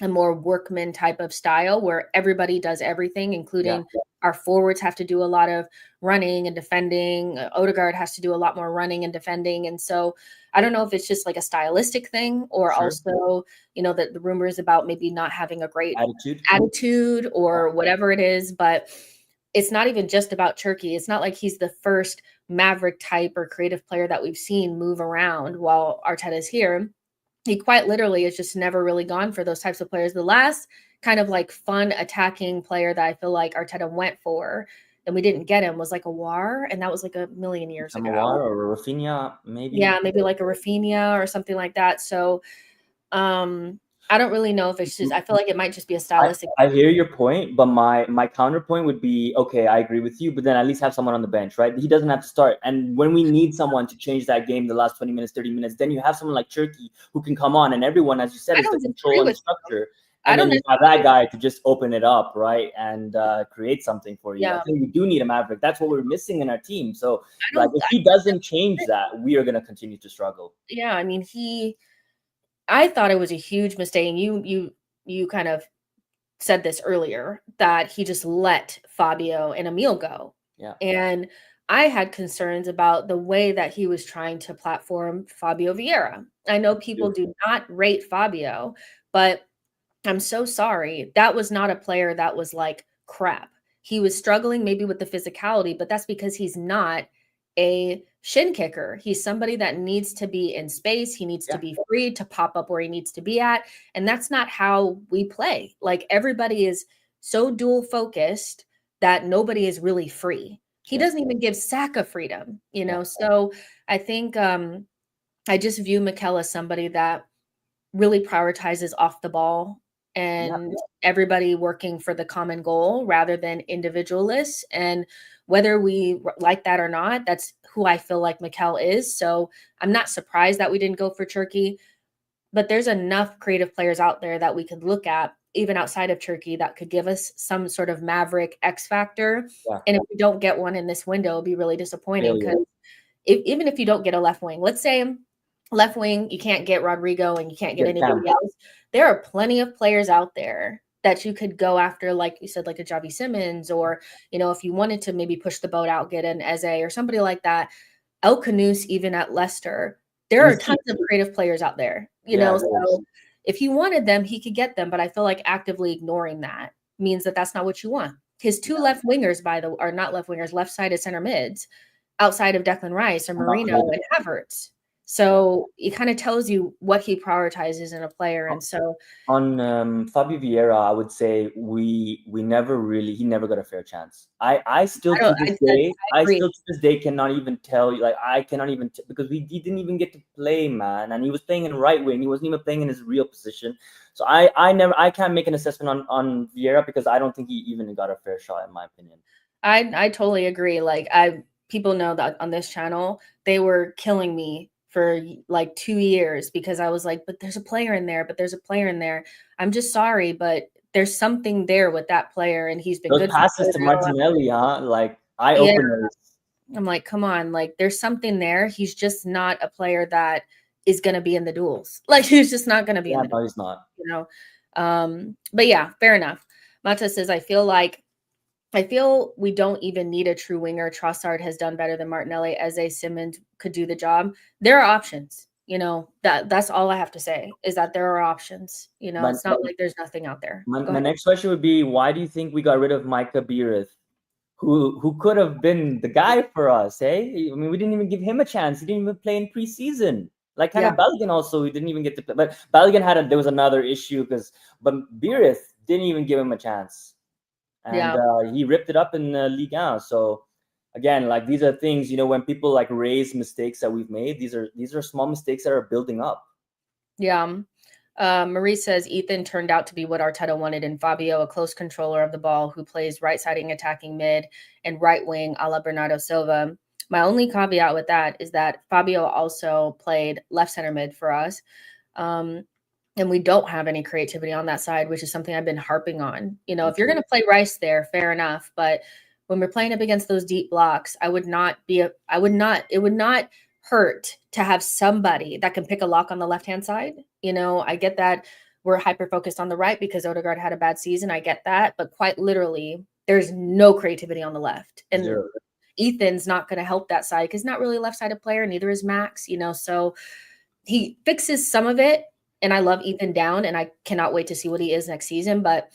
more workman type of style where everybody does everything, including our forwards have to do a lot of running and defending. Odegaard has to do a lot more running and defending. And so I don't know if it's just like a stylistic thing, or also, that the rumors about maybe not having a great attitude or whatever it is, but it's not even just about Turkey. It's not like he's the first Maverick type or creative player that we've seen move around while Arteta's here. He quite literally has just never really gone for those types of players. The last kind of like fun attacking player that I feel like Arteta went for and we didn't get him was like a War, and that was like a million years ago. War or a Rafinha, maybe. Yeah, maybe like a Rafinha or something like that. So I don't really know if it's just, I feel like it might just be a stylistic. I hear your point, but my counterpoint would be, okay, I agree with you, but then at least have someone on the bench, right? He doesn't have to start. And when we need someone to change that game the last 20 minutes, 30 minutes, then you have someone like Turkey who can come on, and everyone, as you said, is the control and the structure. And then you have that guy to just open it up, right? And create something for you. I think we do need a Maverick. That's what we're missing in our team. So like, if he doesn't change that, we are going to continue to struggle. Yeah, I mean, I thought it was a huge mistake. And you kind of said this earlier, that he just let Fabio and Emil go. Yeah. And I had concerns about the way that he was trying to platform Fabio Vieira. I know people do not rate Fabio, but I'm so sorry. That was not a player that was like crap. He was struggling maybe with the physicality, but that's because he's not a shin kicker. He's somebody that needs to be in space. He needs to be free to pop up where he needs to be at. And that's not how we play. Like everybody is so dual focused that nobody is really free. He doesn't even give Saka freedom, So I think I just view Mikel as somebody that really prioritizes off the ball and everybody working for the common goal rather than individualists. And whether we like that or not, that's who I feel like Mikel is. So I'm not surprised that we didn't go for Turkey, but there's enough creative players out there that we could look at, even outside of Turkey, that could give us some sort of Maverick X factor. And if we don't get one in this window, it'll be really disappointing, because even if you don't get a left wing, let's say left wing, you can't get Rodrigo and you can't get anybody else. There are plenty of players out there that you could go after, like you said, like a Javi Simmons, or, if you wanted to maybe push the boat out, get an Eze or somebody like that. El Canus, even at Leicester, there are tons of creative players out there, so if he wanted them, he could get them. But I feel like actively ignoring that means that that's not what you want. His two left wingers, are not left wingers, left-sided center mids, outside of Declan Rice or Marino and Havertz. So it kind of tells you what he prioritizes in a player. And so on Fabio Vieira, I would say he never got a fair chance. I still to this day cannot even tell you, like I cannot even because he didn't even get to play, man, and he was playing in right wing. He wasn't even playing in his real position. So I can't make an assessment on Vieira, because I don't think he even got a fair shot, in my opinion. I totally agree. Like people know that on this channel, they were killing me for like 2 years because I was like, but there's a player in there, I'm just sorry, but there's something there with that player, and he's been those good. Passes to Martinelli, like eye openers. I'm like, come on, like there's something there. He's just not a player that is going to be in the duels. Like, he's just not going to be in the No, duels, he's not. you know? But yeah, fair enough. Mata says, I feel we don't even need a true winger. Trossard has done better than Martinelli. Eze, Simmons could do the job. There are options. You know, that's all I have to say is that there are options. You know, it's not like there's nothing out there. My next question would be, why do you think we got rid of Micah Beereth, who could have been the guy for us, eh? I mean, we didn't even give him a chance. He didn't even play in preseason. Like kind of Balogun also, he didn't even get to play. But Balogun there was another issue but Beereth didn't even give him a chance. And he ripped it up in Ligue 1. So again, like these are things, you know, when people like raise mistakes that we've made, these are small mistakes that are building up. Yeah. Marie says Ethan turned out to be what Arteta wanted in Fabio, a close controller of the ball who plays right-siding attacking mid and right wing a la Bernardo Silva. My only caveat with that is that Fabio also played left center mid for us. And we don't have any creativity on that side, which is something I've been harping on. You know, if you're going to play Rice there, fair enough. But when we're playing up against those deep blocks, it would not hurt to have somebody that can pick a lock on the left-hand side. You know, I get that we're hyper-focused on the right because Odegaard had a bad season. I get that. But quite literally, there's no creativity on the left. And Zero. Ethan's not going to help that side because he's not really a left-sided player. Neither is Max, you know. So he fixes some of it. And I love Ethan down, and I cannot wait to see what he is next season. But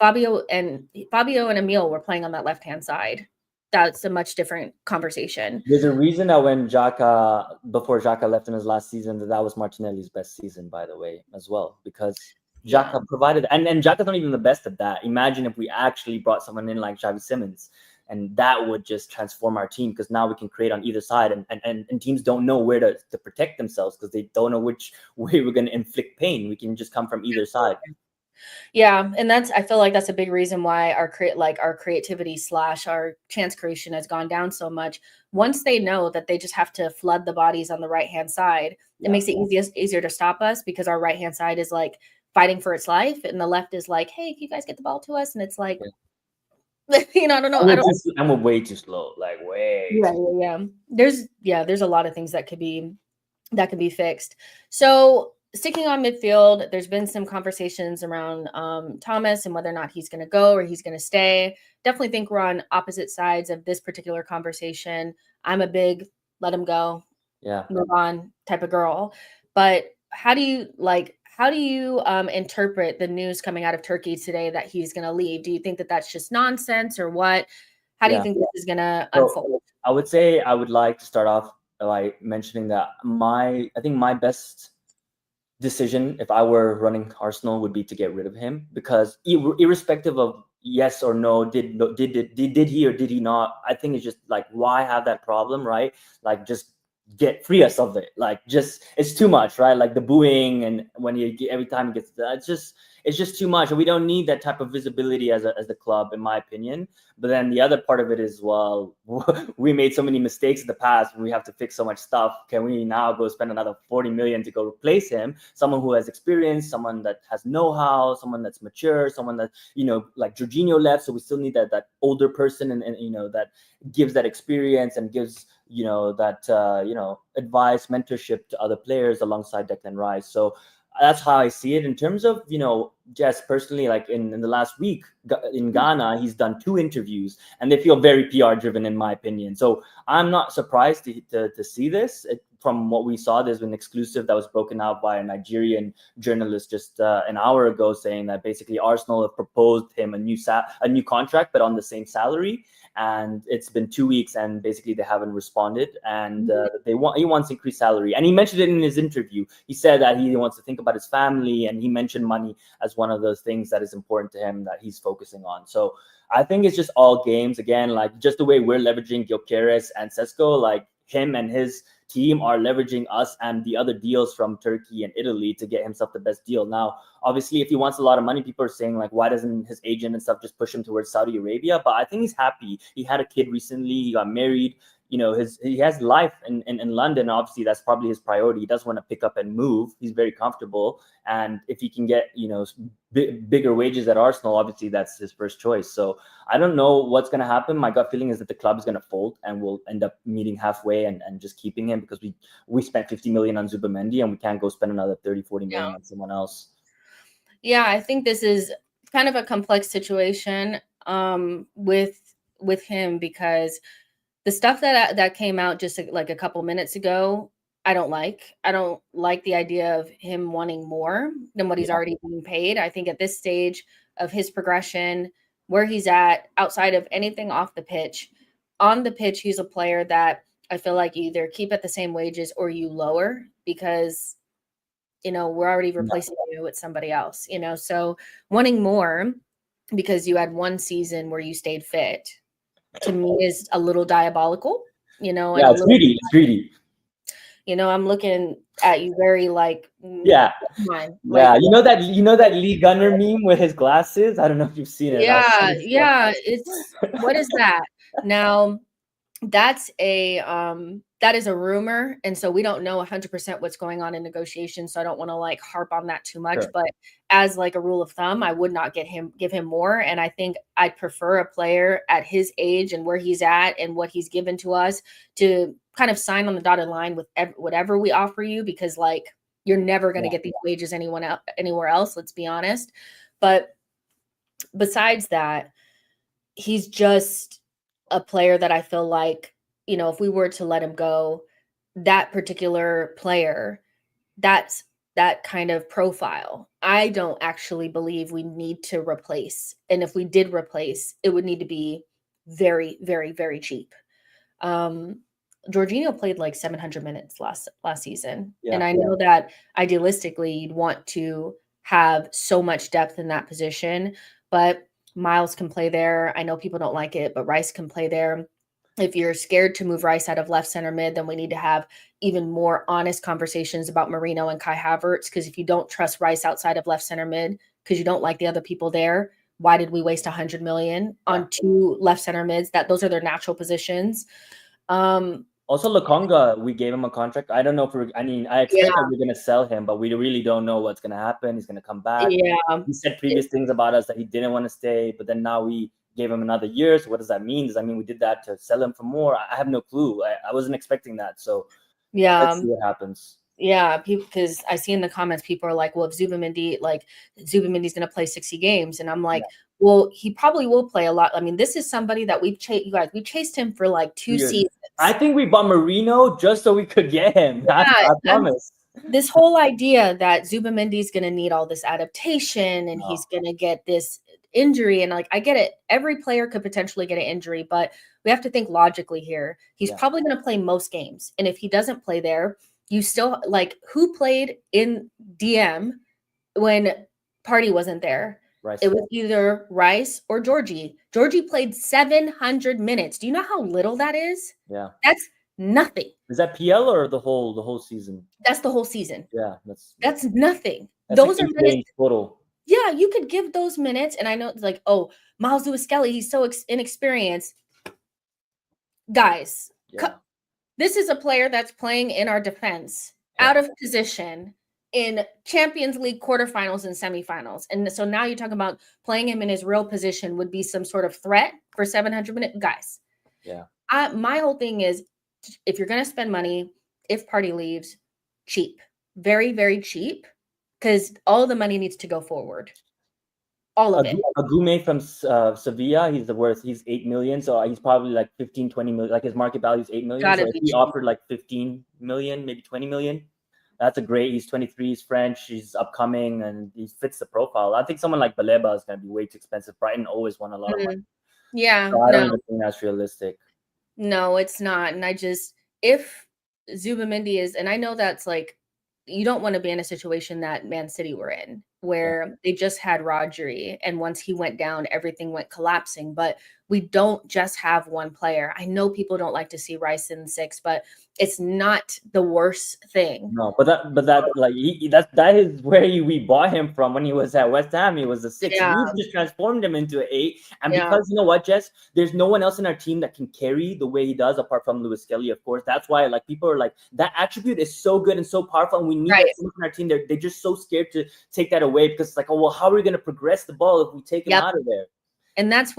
Fabio and Emil were playing on that left-hand side. That's a much different conversation. There's a reason that when before Xhaka left in his last season, that was Martinelli's best season, by the way, as well, because Xhaka provided, and Xhaka's not even the best at that. Imagine if we actually brought someone in like Xavi Simons, and that would just transform our team, because now we can create on either side, and teams don't know where to protect themselves because they don't know which way we're going to inflict pain. We can just come from either side. Yeah, and I feel like that's a big reason why our creativity / our chance creation has gone down so much. Once they know that they just have to flood the bodies on the right-hand side, it makes it easier to stop us, because our right-hand side is like fighting for its life, and the left is like, hey, can you guys get the ball to us? And it's like, you know, I don't know. I'm way too slow, like way. Yeah. There's a lot of things that could be fixed. So sticking on midfield, there's been some conversations around Thomas and whether or not he's going to go or he's going to stay. Definitely think we're on opposite sides of this particular conversation. I'm a big let him go, move on type of girl. But how do you interpret the news coming out of Turkey today that he's going to leave? Do you think that that's just nonsense or what? How do you think this is going to unfold? I would say I would like to start off by mentioning that I think my best decision if I were running Arsenal would be to get rid of him, because irrespective of yes or no, did he or did he not, I think it's just like, why have that problem, right? Like, just free us of it. Like, just, it's too much, right? Like the booing, and when every time he gets that, it's just too much, and we don't need that type of visibility as a club, in my opinion. But then the other part of it is, well, we made so many mistakes in the past, and we have to fix so much stuff. Can we now go spend another 40 million to go replace him? Someone who has experience, someone that has know-how, someone that's mature, someone that, you know, like Jorginho left, so we still need that older person, and you know, that gives that experience and gives, you know, that advice, mentorship to other players alongside Declan Rice. So that's how I see it. In terms of, you know, Jess personally, like in the last week in Ghana, he's done 2 interviews, and they feel very PR driven, in my opinion. So I'm not surprised to see this. From what we saw, there's an exclusive that was broken out by a Nigerian journalist just an hour ago, saying that basically Arsenal have proposed him a new contract, but on the same salary. And it's been 2 weeks, and basically they haven't responded. And he wants increased salary. And he mentioned it in his interview. He said that he wants to think about his family, and he mentioned money as one of those things that is important to him that he's focusing on. So I think it's just all games. Again, like just the way we're leveraging Gyökeres and Sesko, like him and his team are leveraging us and the other deals from Turkey and Italy to get himself the best deal. Now, obviously, if he wants a lot of money, people are saying, like, why doesn't his agent and stuff just push him towards Saudi Arabia? But I think he's happy. He had a kid recently. He got married. he has life in London. Obviously, that's probably his priority. He doesn't want to pick up and move. He's very comfortable, and if he can get bigger wages at Arsenal, obviously that's his first choice. So I don't know what's going to happen. My gut feeling is that the club is going to fold, and we'll end up meeting halfway and just keeping him, because we spent 50 million on Zubimendi, and we can't go spend another 30-40 million on someone else. Yeah, I think this is kind of a complex situation with him, because the stuff that came out just like a couple minutes ago, I don't like. I don't like the idea of him wanting more than what he's already being paid. I think at this stage of his progression, where he's at, outside of anything off the pitch, on the pitch, he's a player that I feel like you either keep at the same wages or you lower, because we're already replacing you with somebody else, so wanting more because you had one season where you stayed fit, to me, is a little diabolical, it's greedy. I'm looking at you very like, yeah. You know that Lee Gunner meme with his glasses? I don't know if you've seen it. Yeah. It's, what is that? Now, that is a rumor, and so we don't know 100% what's going on in negotiations, so I don't want to like harp on that too much. Sure. But as like a rule of thumb, I would not give him more, and I think I'd prefer a player at his age and where he's at and what he's given to us to kind of sign on the dotted line with whatever we offer you, because like you're never going to get these wages anywhere else, let's be honest. But besides that, he's just a player that I feel like, if we were to let him go, that particular player, that's that kind of profile, I don't actually believe we need to replace. And if we did replace, it would need to be very, very, very cheap. Jorginho played like 700 minutes last season. And I know that idealistically you'd want to have so much depth in that position, but Miles can play there. I know people don't like it, but Rice can play there. If you're scared to move Rice out of left center mid, then we need to have even more honest conversations about Marino and Kai Havertz, because if you don't trust Rice outside of left center mid because you don't like the other people there, why did we waste 100 million on two left center mids? Those are their natural positions. Also, Lokonga, we gave him a contract. I don't know if I expect that we're going to sell him, but we really don't know what's going to happen. He's going to come back. Yeah. He said previous things about us that he didn't want to stay, but then now we gave him another year. So what does that mean? Does that mean we did that to sell him for more? I have no clue. I wasn't expecting that. So let's see what happens. Yeah, because I see in the comments, people are like, well, if Zubimendi's going to play 60 games. And I'm like, well, he probably will play a lot. I mean, this is somebody that we chased him for like 2 seasons. I think we bought Marino just so we could get him. I promise. This whole idea that Zubimendi's going to need all this adaptation and he's going to get this injury. And like, I get it. Every player could potentially get an injury, but we have to think logically here. He's probably going to play most games. And if he doesn't play there, you still like, who played in DM when Partey wasn't there? Rice. It was either Rice or Georgie. Georgie played 700 minutes. Do you know how little that is? Yeah. That's nothing. Is that PL or the whole season? That's the whole season. Yeah. That's nothing. Those are minutes. Total. Yeah, you could give those minutes. And I know it's like, oh, Miles Lewis-Skelly, he's so inexperienced. Guys, this is a player that's playing in our defense, out of position, in Champions League quarterfinals and semifinals. And so now you're talking about playing him in his real position would be some sort of threat for 700 minutes. Guys, my whole thing is, if you're going to spend money, if Partey leaves, cheap, very, very cheap, because all the money needs to go forward. All of it. Agume from Sevilla, he's 8 million, so he's probably like 15, 20 million. Like his market value is 8 million. So if he offered like 15 million, maybe 20 million, that's a great. He's 23, he's French, he's upcoming, and he fits the profile. I think someone like Baleba is going to be way too expensive. Brighton always won a lot of money. Yeah, so I don't even think that's realistic. No, it's not. And if Zubimendi is, and I know that's like, you don't want to be in a situation that Man City were in, where they just had Rodri, and once he went down, everything went collapsing. But we don't just have one player. I know people don't like to see Rice in 6, but it's not the worst thing. No, but that like that is where we bought him from when he was at West Ham. He was a 6. Yeah. We just transformed him into an 8. And Yeah. because you know what, Jess, there's no one else in our team that can carry the way he does, apart from Lewis Kelly, of course. That's why like people are like, that attribute is so good and so powerful, and we need Right. that so much in our team. They're just so scared to take that away, because it's like, oh well, how are we going to progress the ball if we take him out of there? And that's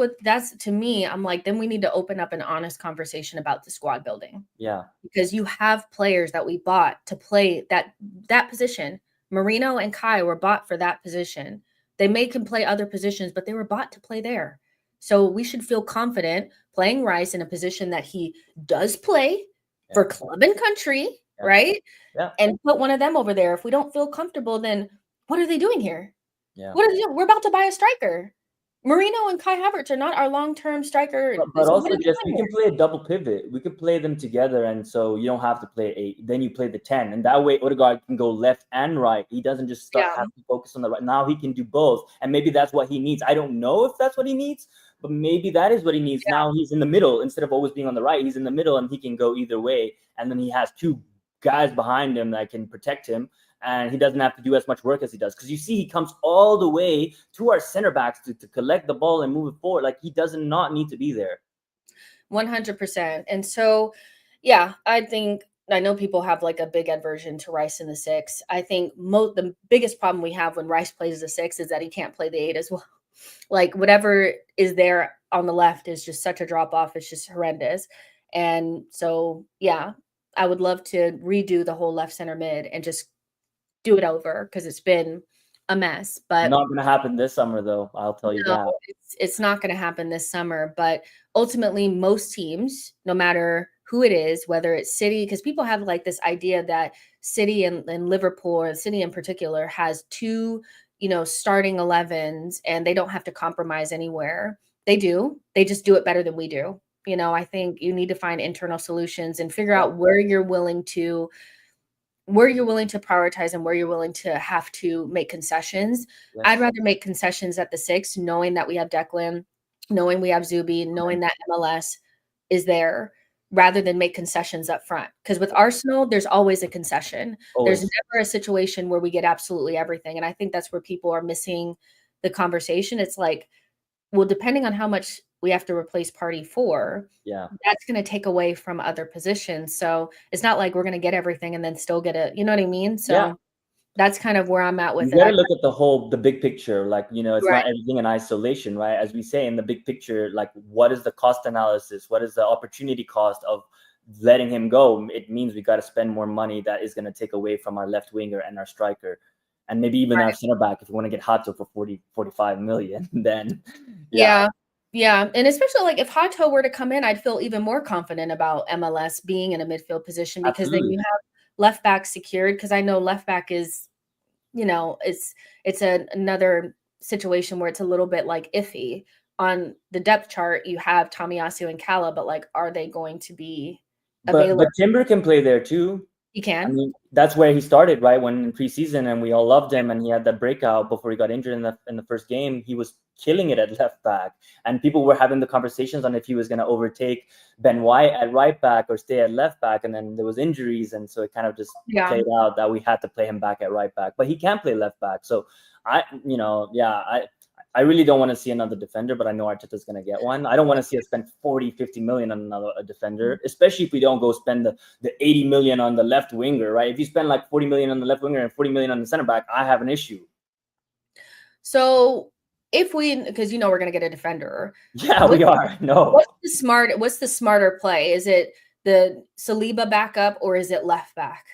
to me, I'm like, then we need to open up an honest conversation about the squad building. Yeah. Because you have players that we bought to play that position. Marino and Kai were bought for that position. They can play other positions, but they were bought to play there. So we should feel confident playing Rice in a position that he does play for club and country, right? Yeah. And put one of them over there. If we don't feel comfortable, then what are they doing here? Yeah. What are they doing? We're about to buy a striker. Marino and Kai Havertz are not our long-term striker. But also, just we can play a double pivot. We could play them together, and so you don't have to play 8. Then you play the 10, and that way Odegaard can go left and right. He doesn't just have to focus on the right. Now he can do both, and maybe that's what he needs. I don't know if that's what he needs, but maybe that is what he needs. Yeah. Now he's in the middle instead of always being on the right. He's in the middle, and he can go either way. And then he has 2 guys behind him that can protect him. And he doesn't have to do as much work as he does. Because you see, he comes all the way to our center backs to collect the ball and move it forward. Like, he does not need to be there. 100%. And so, yeah, I know people have like a big aversion to Rice in the 6. I think the biggest problem we have when Rice plays the 6 is that he can't play the 8 as well. Like, whatever is there on the left is just such a drop off. It's just horrendous. And so, yeah, I would love to redo the whole left center mid and just do it over, because it's been a mess. But not going to happen this summer, though. I'll tell you that. It's not going to happen this summer. But ultimately, most teams, no matter who it is, whether it's City, because people have like this idea that City and Liverpool, or City in particular, has 2, starting 11s, and they don't have to compromise anywhere. They do. They just do it better than we do. I think you need to find internal solutions and figure out where you're willing to prioritize and where you're willing to have to make concessions. Yes. I'd rather make concessions at the 6, knowing that we have Declan, knowing we have Zubi, knowing that MLS is there, rather than make concessions up front. Because with Arsenal, there's always a concession. Always. There's never a situation where we get absolutely everything. And I think that's where people are missing the conversation. It's like, well, depending on how much we have to replace Partey for, that's going to take away from other positions. So it's not like we're going to get everything and then still get it. You know what I mean? So that's kind of where I'm at with it. You got to look at the big picture. Like, it's not everything in isolation, right? As we say, in the big picture, like, what is the cost analysis? What is the opportunity cost of letting him go? It means we got to spend more money that is going to take away from our left winger and our striker. And maybe even our center back, if you want to get Hato for 45 million, then Yeah. And especially like if Hato were to come in, I'd feel even more confident about MLS being in a midfield position, because then you have left back secured. Because I know left back is, it's another situation where it's a little bit like iffy. On the depth chart, you have Tomiyasu and Kala, but like, are they going to be available? But Timber can play there too. He can. I mean, that's where he started, right? When in preseason, and we all loved him, and he had that breakout before he got injured in the first game. He was killing it at left back, and people were having the conversations on if he was going to overtake Ben White at right back or stay at left back. And then there was injuries, and so it kind of just played out that we had to play him back at right back. But he can play left back, so I really don't want to see another defender, but I know Arteta's going to get one. I don't want to see us spend 40-50 million on a defender, especially if we don't go spend the 80 million on the left winger, right? If you spend like 40 million on the left winger and 40 million on the center back, I have an issue. So because we're going to get a defender. Yeah, we are. No. What's the smarter play? Is it the Saliba backup, or is it left back?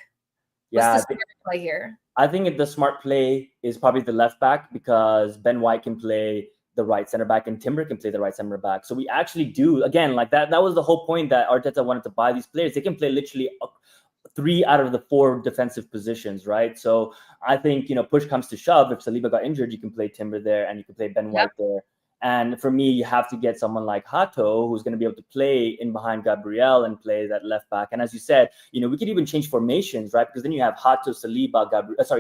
What's the smarter play here? I think the smart play is probably the left back, because Ben White can play the right center back and Timber can play the right center back. So we actually do, again, like that was the whole point that Arteta wanted to buy these players. They can play literally 3 out of the 4 defensive positions, right? So I think, push comes to shove. If Saliba got injured, you can play Timber there and you can play Ben White there. And for me, you have to get someone like Hato, who's going to be able to play in behind Gabriel and play that left back. And as you said, we could even change formations, right? Because then you have Hato, Saliba,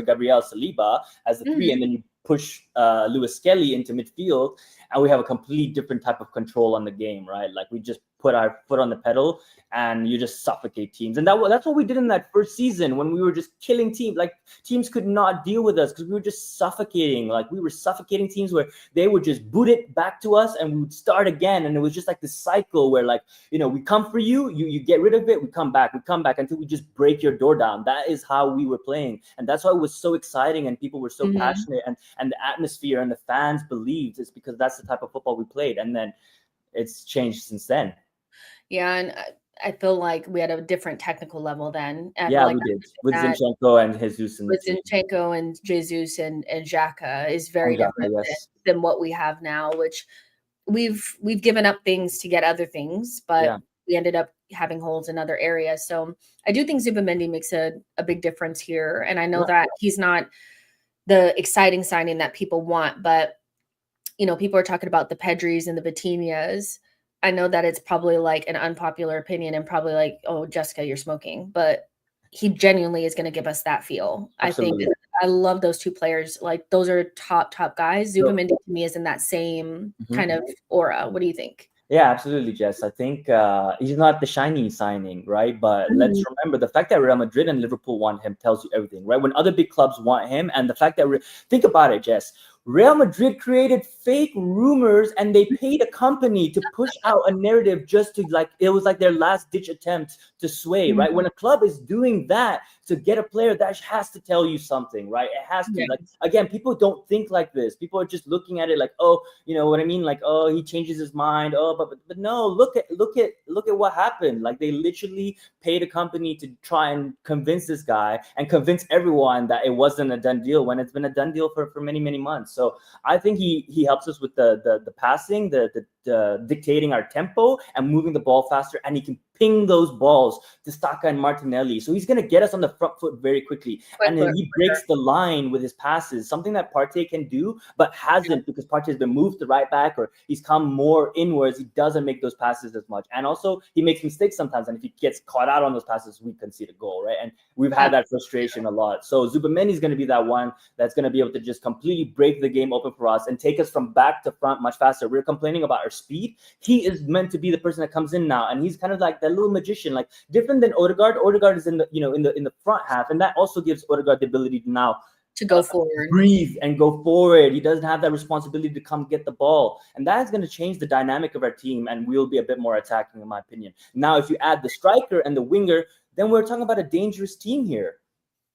Gabriel, Saliba as the 3, and then you push Lewis Skelly into midfield, and we have a complete different type of control on the game, right? Like we just put our foot on the pedal and you just suffocate teams. And that's what we did in that first season when we were just killing teams. Like teams could not deal with us because we were just suffocating. Like we were suffocating teams where they would just boot it back to us and we would start again. And it was just like this cycle where like, you know, we come for you, you get rid of it, we come back until we just break your door down. That is how we were playing. And that's why it was so exciting and people were so passionate and the atmosphere and the fans believed. It's because that's the type of football we played. And then it's changed since then. Yeah, and I feel like we had a different technical level then. Yeah, like we did. With Zinchenko and Jesus. With Zinchenko and Jesus and Xhaka is very different than what we have now, which we've given up things to get other things, but we ended up having holes in other areas. So I do think Zubimendi makes a big difference here. And I know that he's not the exciting signing that people want, but you know, people are talking about the Pedris and the Vitinhas. I know that it's probably like an unpopular opinion and probably like, oh, Jessica, you're smoking, but he genuinely is going to give us that feel. Absolutely. I think I love those two players. Like those are top guys. Zubimendi to me is in that same kind of aura. What do you think? Yeah, absolutely, Jess. I think he's not the shiny signing, right? But let's remember the fact that Real Madrid and Liverpool want him tells you everything, right? When other big clubs want him, and the fact that think about it, Jess. Real Madrid created fake rumors and they paid a company to push out a narrative just to like, it was like their last ditch attempt to sway, right? When a club is doing that to get a player, that has to tell you something, right? It has to. Like, again, people don't think like this. People are just looking at it like, oh, you know what I mean? Like, oh, he changes his mind. Oh, but no, look at what happened. Like they literally paid a company to try and convince this guy and convince everyone that it wasn't a done deal when it's been a done deal for many months. So I think he helps us with the passing, the dictating our tempo and moving the ball faster, and he can ping those balls to Saka and Martinelli. So he's going to get us on the front foot very quickly. And then he breaks the line with his passes, something that Partey can do, but hasn't because Partey has been moved to right back or he's come more inwards. He doesn't make those passes as much. And also he makes mistakes sometimes. And if he gets caught out on those passes, we concede a goal, right? And we've had that frustration a lot. So Zubimendi is going to be that one that's going to be able to just completely break the game open for us and take us from back to front much faster. We're complaining about our speed. He is meant to be the person that comes in now. And he's kind of like that little magician, like different than Odegaard. Odegaard is in the front half, and that also gives Odegaard the ability to now to go forward, breathe and go forward. He doesn't have that responsibility to come get the ball, and that is going to change the dynamic of our team, and we'll be a bit more attacking, in my opinion. Now, if you add the striker and the winger, then we're talking about a dangerous team here.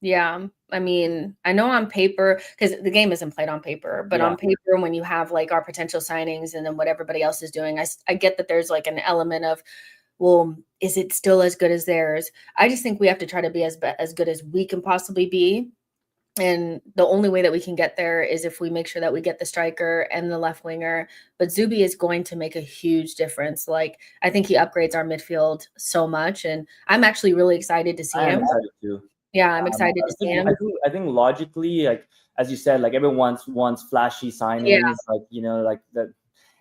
Yeah, I mean, I know on paper, because the game isn't played on paper, but on paper, when you have like our potential signings and then what everybody else is doing, I get that there's like an element of, well, is it still as good as theirs? I just think we have to try to be as good as we can possibly be. And the only way that we can get there is if we make sure that we get the striker and the left winger. But Zubi is going to make a huge difference. Like, I think he upgrades our midfield so much. And I'm actually really excited to see him. I'm excited too. Yeah, I'm excited to see him. I think logically, like, as you said, like everyone wants flashy signings, like, you know, like that.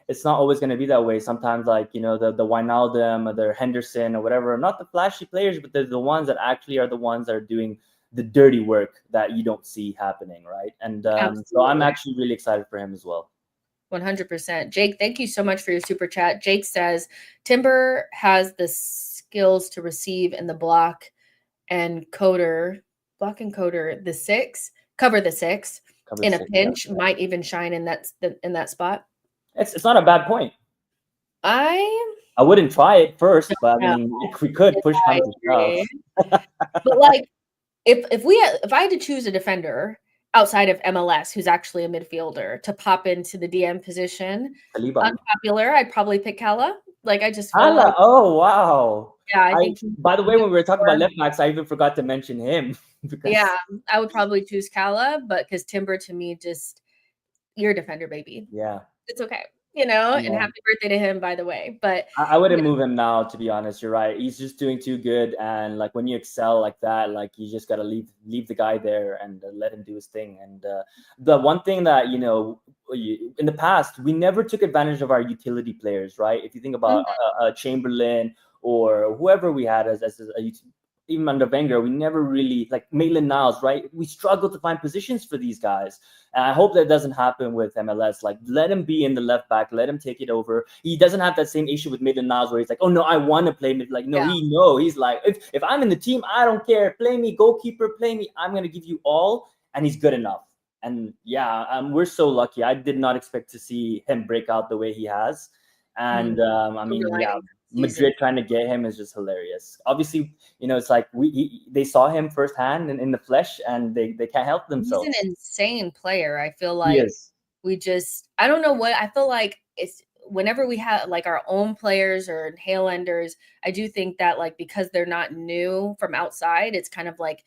It's not always going to be that way. Sometimes, like, you know, the Wijnaldum or the Henderson or whatever, not the flashy players, but they're the ones that actually are the ones that are doing the dirty work that you don't see happening, right? And so I'm actually really excited for him as well. 100%. Jake, thank you so much for your super chat. Jake says, Timber has the skills to receive in the block and cover the six in a pinch, might even shine in that spot. It's not a bad point. I wouldn't try it first, but I mean, if we could push comes to shove. But like, if I had to choose a defender outside of MLS who's actually a midfielder to pop into the DM position, Saliba. Unpopular, I'd probably pick Kala. Like, I just feel like, oh wow. Yeah, I think. By the way, when we were talking about left backs, I even forgot to mention him. Yeah, I would probably choose Kala, but because Timber to me, just you're a defender, baby. Yeah, it's okay. You know, and happy birthday to him, by the way. But I wouldn't move him now, to be honest. You're right. He's just doing too good. And like when you excel like that, like you just got to leave the guy there and let him do his thing. And the one thing that, you know, in the past, we never took advantage of our utility players, right? If you think about Chamberlain or whoever we had as a even under Wenger, we never really, like Maitland-Niles, right? We struggle to find positions for these guys. And I hope that doesn't happen with MLS. Like, let him be in the left back, let him take it over. He doesn't have that same issue with Maitland-Niles where he's like, oh no, I want to play mid. Like, no, he's like, if I'm in the team, I don't care. Play me, goalkeeper, play me. I'm gonna give you all, and he's good enough. And yeah, we're so lucky. I did not expect to see him break out the way he has. And I mean, yeah, Madrid trying to get him is just hilarious. Obviously, you know, it's like they saw him firsthand in the flesh, and they can't help themselves. He's an insane player. I feel like I don't know what I feel like. It's whenever we have like our own players or tail enders, I do think that like because they're not new from outside, it's kind of like,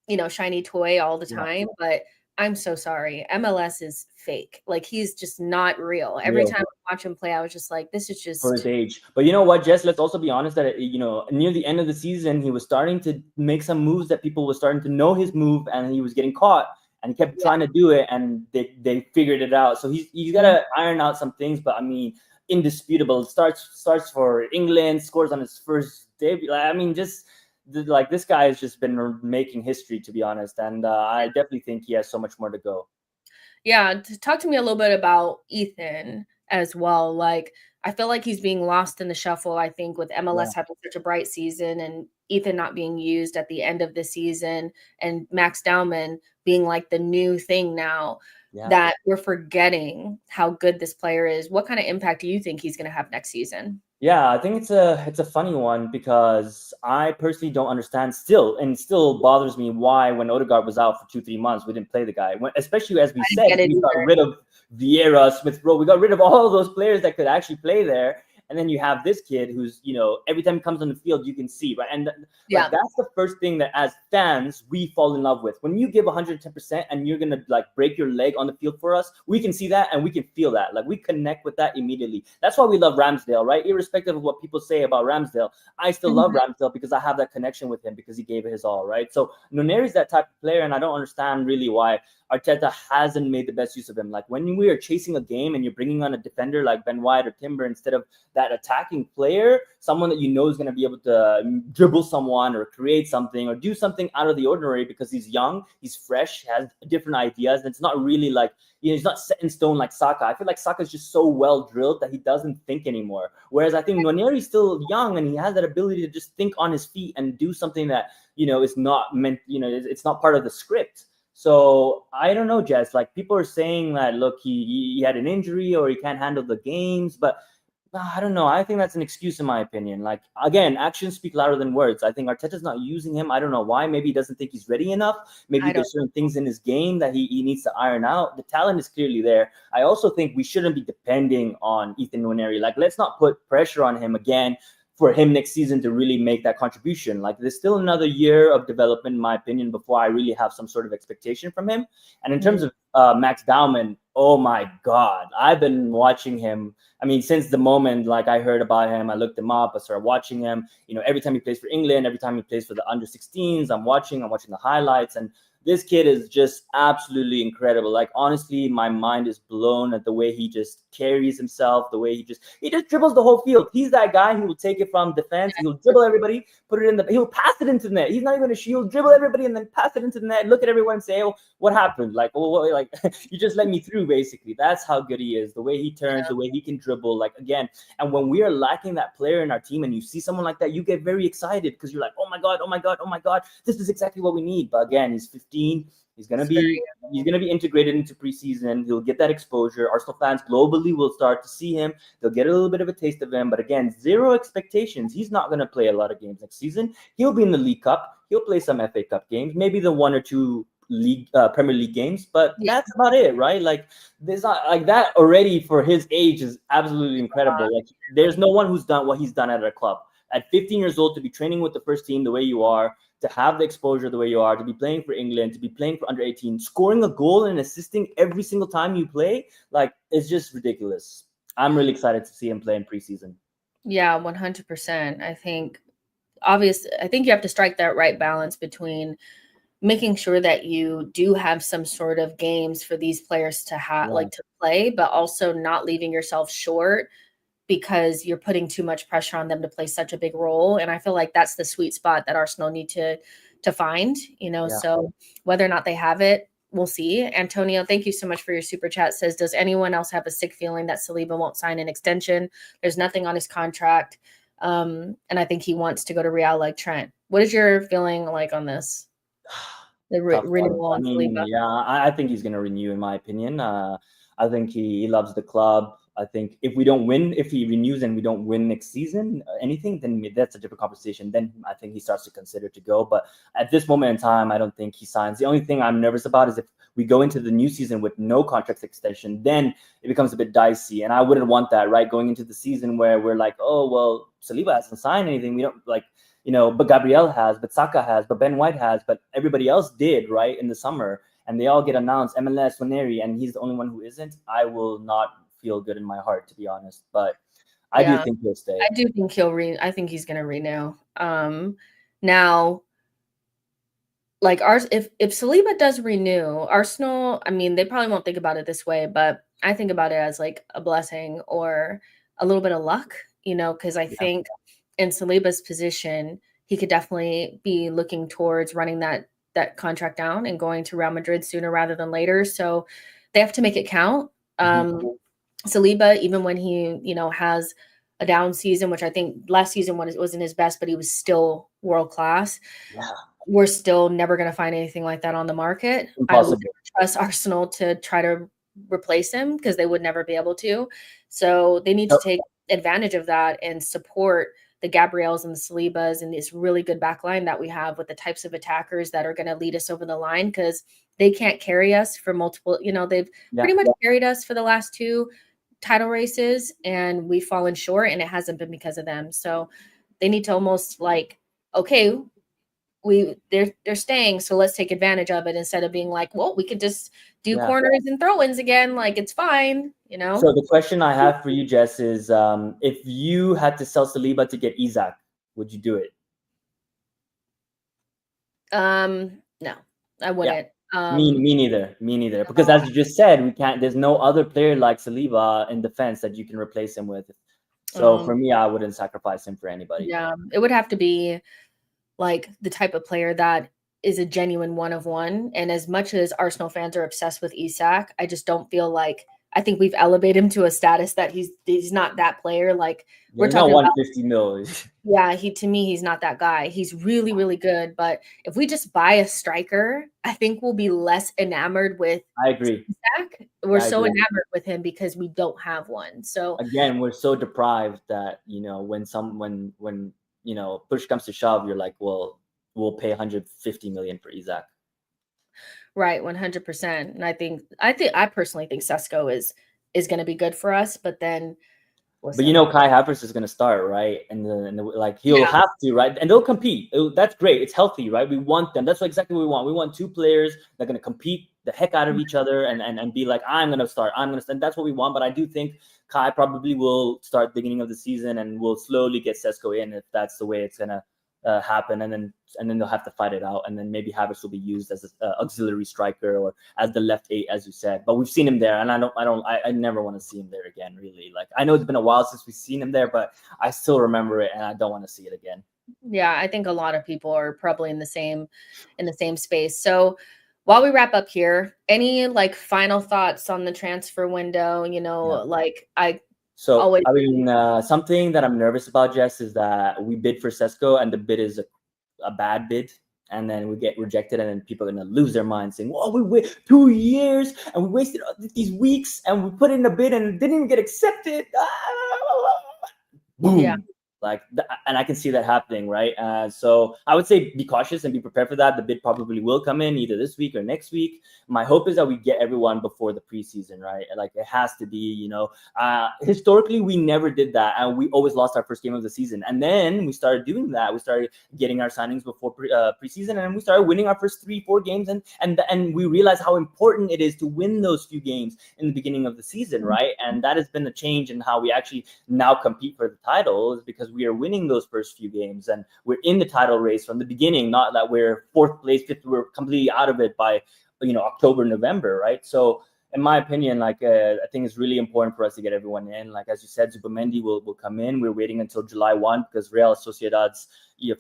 you know, shiny toy all the time. But I'm so sorry. MLS is fake. Like, he's just not real. Every time I watch him play, I was just like, this is just for his age. But you know what, Jess? Let's also be honest that, you know, near the end of the season, he was starting to make some moves that people were starting to know his move, and he was getting caught, and he kept trying to do it, and they figured it out. So he's got to iron out some things. But I mean, indisputable. Starts for England, scores on his first debut. I mean, just like this guy has just been making history, to be honest, and I definitely think he has so much more to go. Yeah, talk to me a little bit about Ethan as well. Like, I feel like he's being lost in the shuffle. I think with MLS having such a bright season and Ethan not being used at the end of the season, and Max Dowman being like the new thing now, that we're forgetting how good this player is. What kind of impact do you think he's going to have next season? Yeah, I think it's a funny one, because I personally don't understand still bothers me why when Odegaard was out for 2-3 months, we didn't play the guy. Especially as we said, we got rid of Vieira, Smith Rowe. We got rid of all of those players that could actually play there. And then you have this kid who's, you know, every time he comes on the field, you can see, right? And like, that's the first thing that as fans, we fall in love with. When you give 110% and you're going to like break your leg on the field for us, we can see that and we can feel that. Like, we connect with that immediately. That's why we love Ramsdale, right? Irrespective of what people say about Ramsdale, I still love Ramsdale because I have that connection with him because he gave it his all, right? So Noneri's that type of player, and I don't understand really why Arteta hasn't made the best use of him. Like, when we are chasing a game and you're bringing on a defender like Ben White or Timber instead of that attacking player, someone that you know is going to be able to dribble someone or create something or do something out of the ordinary, because he's young, he's fresh, has different ideas, and it's not really like, you know, he's not set in stone like Saka. I feel like Saka is just so well drilled that he doesn't think anymore. Whereas I think Nwaneri's still young and he has that ability to just think on his feet and do something that, you know, is not meant, you know, it's not part of the script. So I don't know, Jess. Like, people are saying that, look, he had an injury or he can't handle the games, but I don't know. I think that's an excuse in my opinion. Like, again, actions speak louder than words. I think Arteta's not using him. I don't know why. Maybe he doesn't think he's ready enough. Maybe there's certain things in his game that he needs to iron out. The talent is clearly there. I also think we shouldn't be depending on Ethan Nwaneri. Like, let's not put pressure on him again for him next season to really make that contribution. Like, there's still another year of development, in my opinion, before I really have some sort of expectation from him. And in terms of Max Dowman, oh my God, I've been watching him. I mean, since the moment like I heard about him, I looked him up, I started watching him. You know, every time he plays for England, every time he plays for the under-16s, I'm watching the highlights, and this kid is just absolutely incredible. Like, honestly, my mind is blown at the way he just carries himself, the way he just dribbles the whole field. He's that guy who will take it from defense. He'll dribble everybody, put it in he'll pass it into the net. He's not even he'll dribble everybody and then pass it into the net. Look at everyone and say, oh, what happened? Like, oh, like you just let me through, basically. That's how good he is. The way he turns, the way he can dribble, like, again. And when we are lacking that player in our team and you see someone like that, you get very excited because you're like, oh my God, this is exactly what we need. But again, he's 15. He's gonna be integrated into preseason. He'll get that exposure. Arsenal fans globally will start to see him. They'll get a little bit of a taste of him. But again, zero expectations. He's not gonna play a lot of games next season. He'll be in the League Cup. He'll play some FA Cup games, maybe the 1 or 2 Premier League games, but that's about it, right? Like, there's not like that already for his age is absolutely incredible. Like, there's no one who's done what he's done at a club. At 15 years old, to be training with the first team the way you are, to have the exposure the way you are, to be playing for England, to be playing for under 18, scoring a goal and assisting every single time you play, like, it's just ridiculous. I'm really excited to see him play in preseason. Yeah, 100%. I think you have to strike that right balance between making sure that you do have some sort of games for these players to have, like, to play, but also not leaving yourself short because you're putting too much pressure on them to play such a big role. And I feel like that's the sweet spot that Arsenal need to find, so whether or not they have it, we'll see. Antonio, thank you so much for your super chat. Says, does anyone else have a sick feeling that Saliba won't sign an extension? There's nothing on his contract. And I think he wants to go to Real like Trent. What is your feeling like on this? The renewal on Saliba? Yeah, I think he's going to renew, in my opinion. I think he loves the club. I think if he renews and we don't win next season, anything, then that's a different conversation. Then I think he starts to consider to go. But at this moment in time, I don't think he signs. The only thing I'm nervous about is if we go into the new season with no contract extension, then it becomes a bit dicey. And I wouldn't want that, right? Going into the season where we're like, oh, well, Saliba hasn't signed anything. We don't but Gabriel has, but Saka has, but Ben White has, but everybody else did, right, in the summer. And they all get announced, MLS, Waneri, and he's the only one who isn't. I will not feel good in my heart, to be honest, but I do think he'll stay. I do think I think he's going to renew. Now, like if Saliba does renew, Arsenal, I mean, they probably won't think about it this way, but I think about it as like a blessing or a little bit of luck, because I think in Saliba's position, he could definitely be looking towards running that contract down and going to Real Madrid sooner rather than later. So they have to make it count. Saliba, even when he, has a down season, which I think last season wasn't his best, but he was still world class. Yeah. We're still never going to find anything like that on the market. Impossible. I would trust Arsenal to try to replace him because they would never be able to. So they need to take advantage of that and support the Gabriels and the Salibas and this really good back line that we have with the types of attackers that are going to lead us over the line, because they can't carry us for multiple, they've pretty much carried us for the last 2 title races and we've fallen short, and it hasn't been because of them. So they need to almost like, okay, they're staying, so let's take advantage of it instead of being like, well, we could just do corners and throw-ins again, like it's fine, So the question I have for you, Jess, is if you had to sell Saliba to get Isak, would you do it? No, I wouldn't. Me neither. Because as you just said, there's no other player like Saliba in defense that you can replace him with. So for me, I wouldn't sacrifice him for anybody. Yeah, it would have to be like the type of player that is a genuine one of one. And as much as Arsenal fans are obsessed with Isak, I just don't feel like, I think we've elevated him to a status that he's not that player. Like we're talking about 150 mil. Yeah, to me, he's not that guy. He's really, really good. But if we just buy a striker, I think we'll be less enamored with. I agree. Isak. We're enamored with him because we don't have one. So again, we're so deprived that when push comes to shove, you're like, well, we'll pay 150 million for Isak. Right, 100%. And I personally think Sesko is going to be good for us, but then. But Kai Havertz is going to start, right? And he'll have to, right? And they'll compete. That's great. It's healthy, right? We want them. That's exactly what we want. We want 2 players that are going to compete the heck out of each other and be like, I'm going to start. And that's what we want. But I do think Kai probably will start beginning of the season and we'll slowly get Sesko in if that's the way it's going to happen, and then they'll have to fight it out, and then maybe Havertz will be used as an auxiliary striker or as the left 8, as you said. But we've seen him there, and I never want to see him there again. Really, like I know it's been a while since we've seen him there, but I still remember it, and I don't want to see it again. Yeah, I think a lot of people are probably in the same space. So while we wrap up here, any like final thoughts on the transfer window? So, I mean, something that I'm nervous about, Jess, is that we bid for Sesko and the bid is a bad bid. And then we get rejected and then people are going to lose their minds saying, well, we waited 2 years and we wasted these weeks and we put in a bid and it didn't even get accepted. Boom. Yeah. And I can see that happening, right? So I would say be cautious and be prepared for that. The bid probably will come in either this week or next week. My hope is that we get everyone before the preseason, right? Like it has to be, historically we never did that, and we always lost our first game of the season. And then we started doing that. We started getting our signings before preseason, and we started winning our first 3-4 games, and we realized how important it is to win those few games in the beginning of the season, right? And that has been a change in how we actually now compete for the title, is because we are winning those first few games and we're in the title race from the beginning, not that we're 4th place, 5th, we're completely out of it by October, November, right? So in my opinion, like I think it's really important for us to get everyone in. Like as you said, Zubimendi will come in. We're waiting until July 1 because Real Sociedad's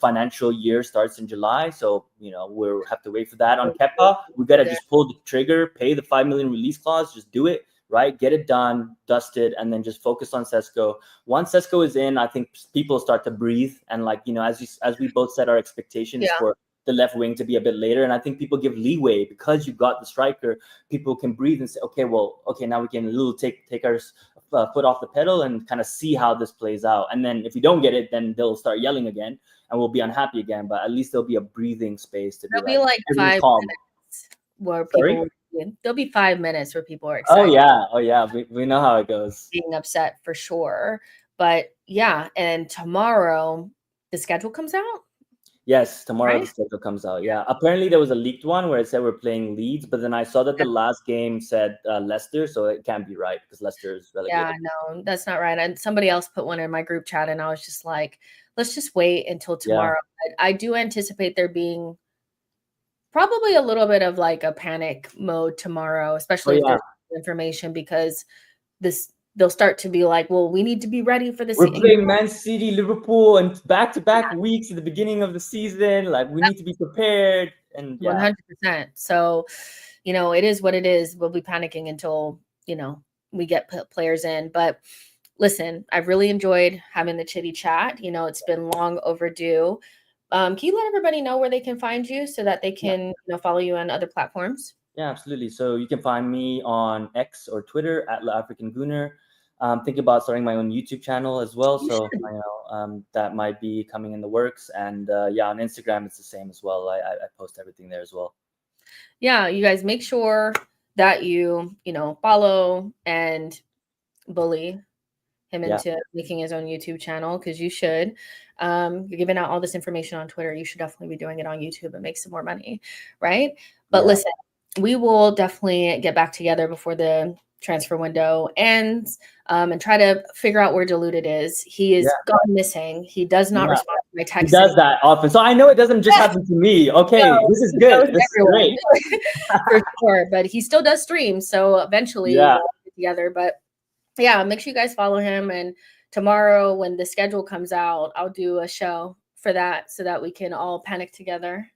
financial year starts in July. So we'll have to wait for that. On Kepa, we gotta just pull the trigger, pay the 5 million release clause, just do it. Right, get it done, dust it, and then just focus on Sesko. Once Sesko is in, I think people start to breathe. And as we both said, our expectation is for the left wing to be a bit later. And I think people give leeway because you got the striker. People can breathe and say, okay, now we can take our foot off the pedal and kind of see how this plays out. And then if we don't get it, then they'll start yelling again and we'll be unhappy again. But at least there'll be a breathing space to be like 5 minutes where people. There'll be 5 minutes where people are excited. Oh yeah. We know how it goes. Being upset for sure. But yeah, and tomorrow the schedule comes out. Yes, tomorrow the schedule comes out. Yeah, apparently there was a leaked one where it said we're playing Leeds, but then I saw that the last game said Leicester, so it can't be right because Leicester is relegated. Yeah, no, that's not right. And somebody else put one in my group chat, and I was just like, let's just wait until tomorrow. Yeah. I do anticipate there being probably a little bit of like a panic mode tomorrow, especially if there's information, because they'll start to be like, well, we need to be ready for this. We're playing Man City, Liverpool, and back-to-back weeks at the beginning of the season. Like, we need to be prepared. And 100%. So, it is what it is. We'll be panicking until, we get players in. But listen, I've really enjoyed having the chitty chat. It's been long overdue. Can you let everybody know where they can find you so that they can follow you on other platforms? Yeah, absolutely. So you can find me on X or Twitter at La African Gooner. Thinking about starting my own YouTube channel as well. So that might be coming in the works. And on Instagram, it's the same as well. I post everything there as well. Yeah, you guys make sure that you follow and bully him into making his own YouTube channel, because you should. You're giving out all this information on Twitter. You should definitely be doing it on YouTube and make some more money, right? But listen, we will definitely get back together before the transfer window ends and try to figure out where Diluted is. He is gone missing. He does not respond to my text. He does that often. So I know it doesn't just happen to me. Okay, this is good. This is great. For sure. But he still does stream. So eventually we'll get together. But yeah, make sure you guys follow him. And tomorrow when the schedule comes out, I'll do a show for that so that we can all panic together.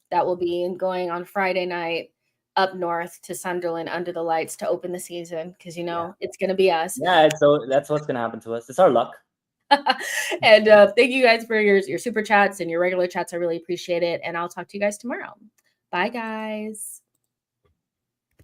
That will be going on Friday night up north to Sunderland under the lights to open the season, because it's going to be us. Yeah, so that's what's going to happen to us. It's our luck. And thank you guys for your super chats and your regular chats. I really appreciate it. And I'll talk to you guys tomorrow. Bye, guys.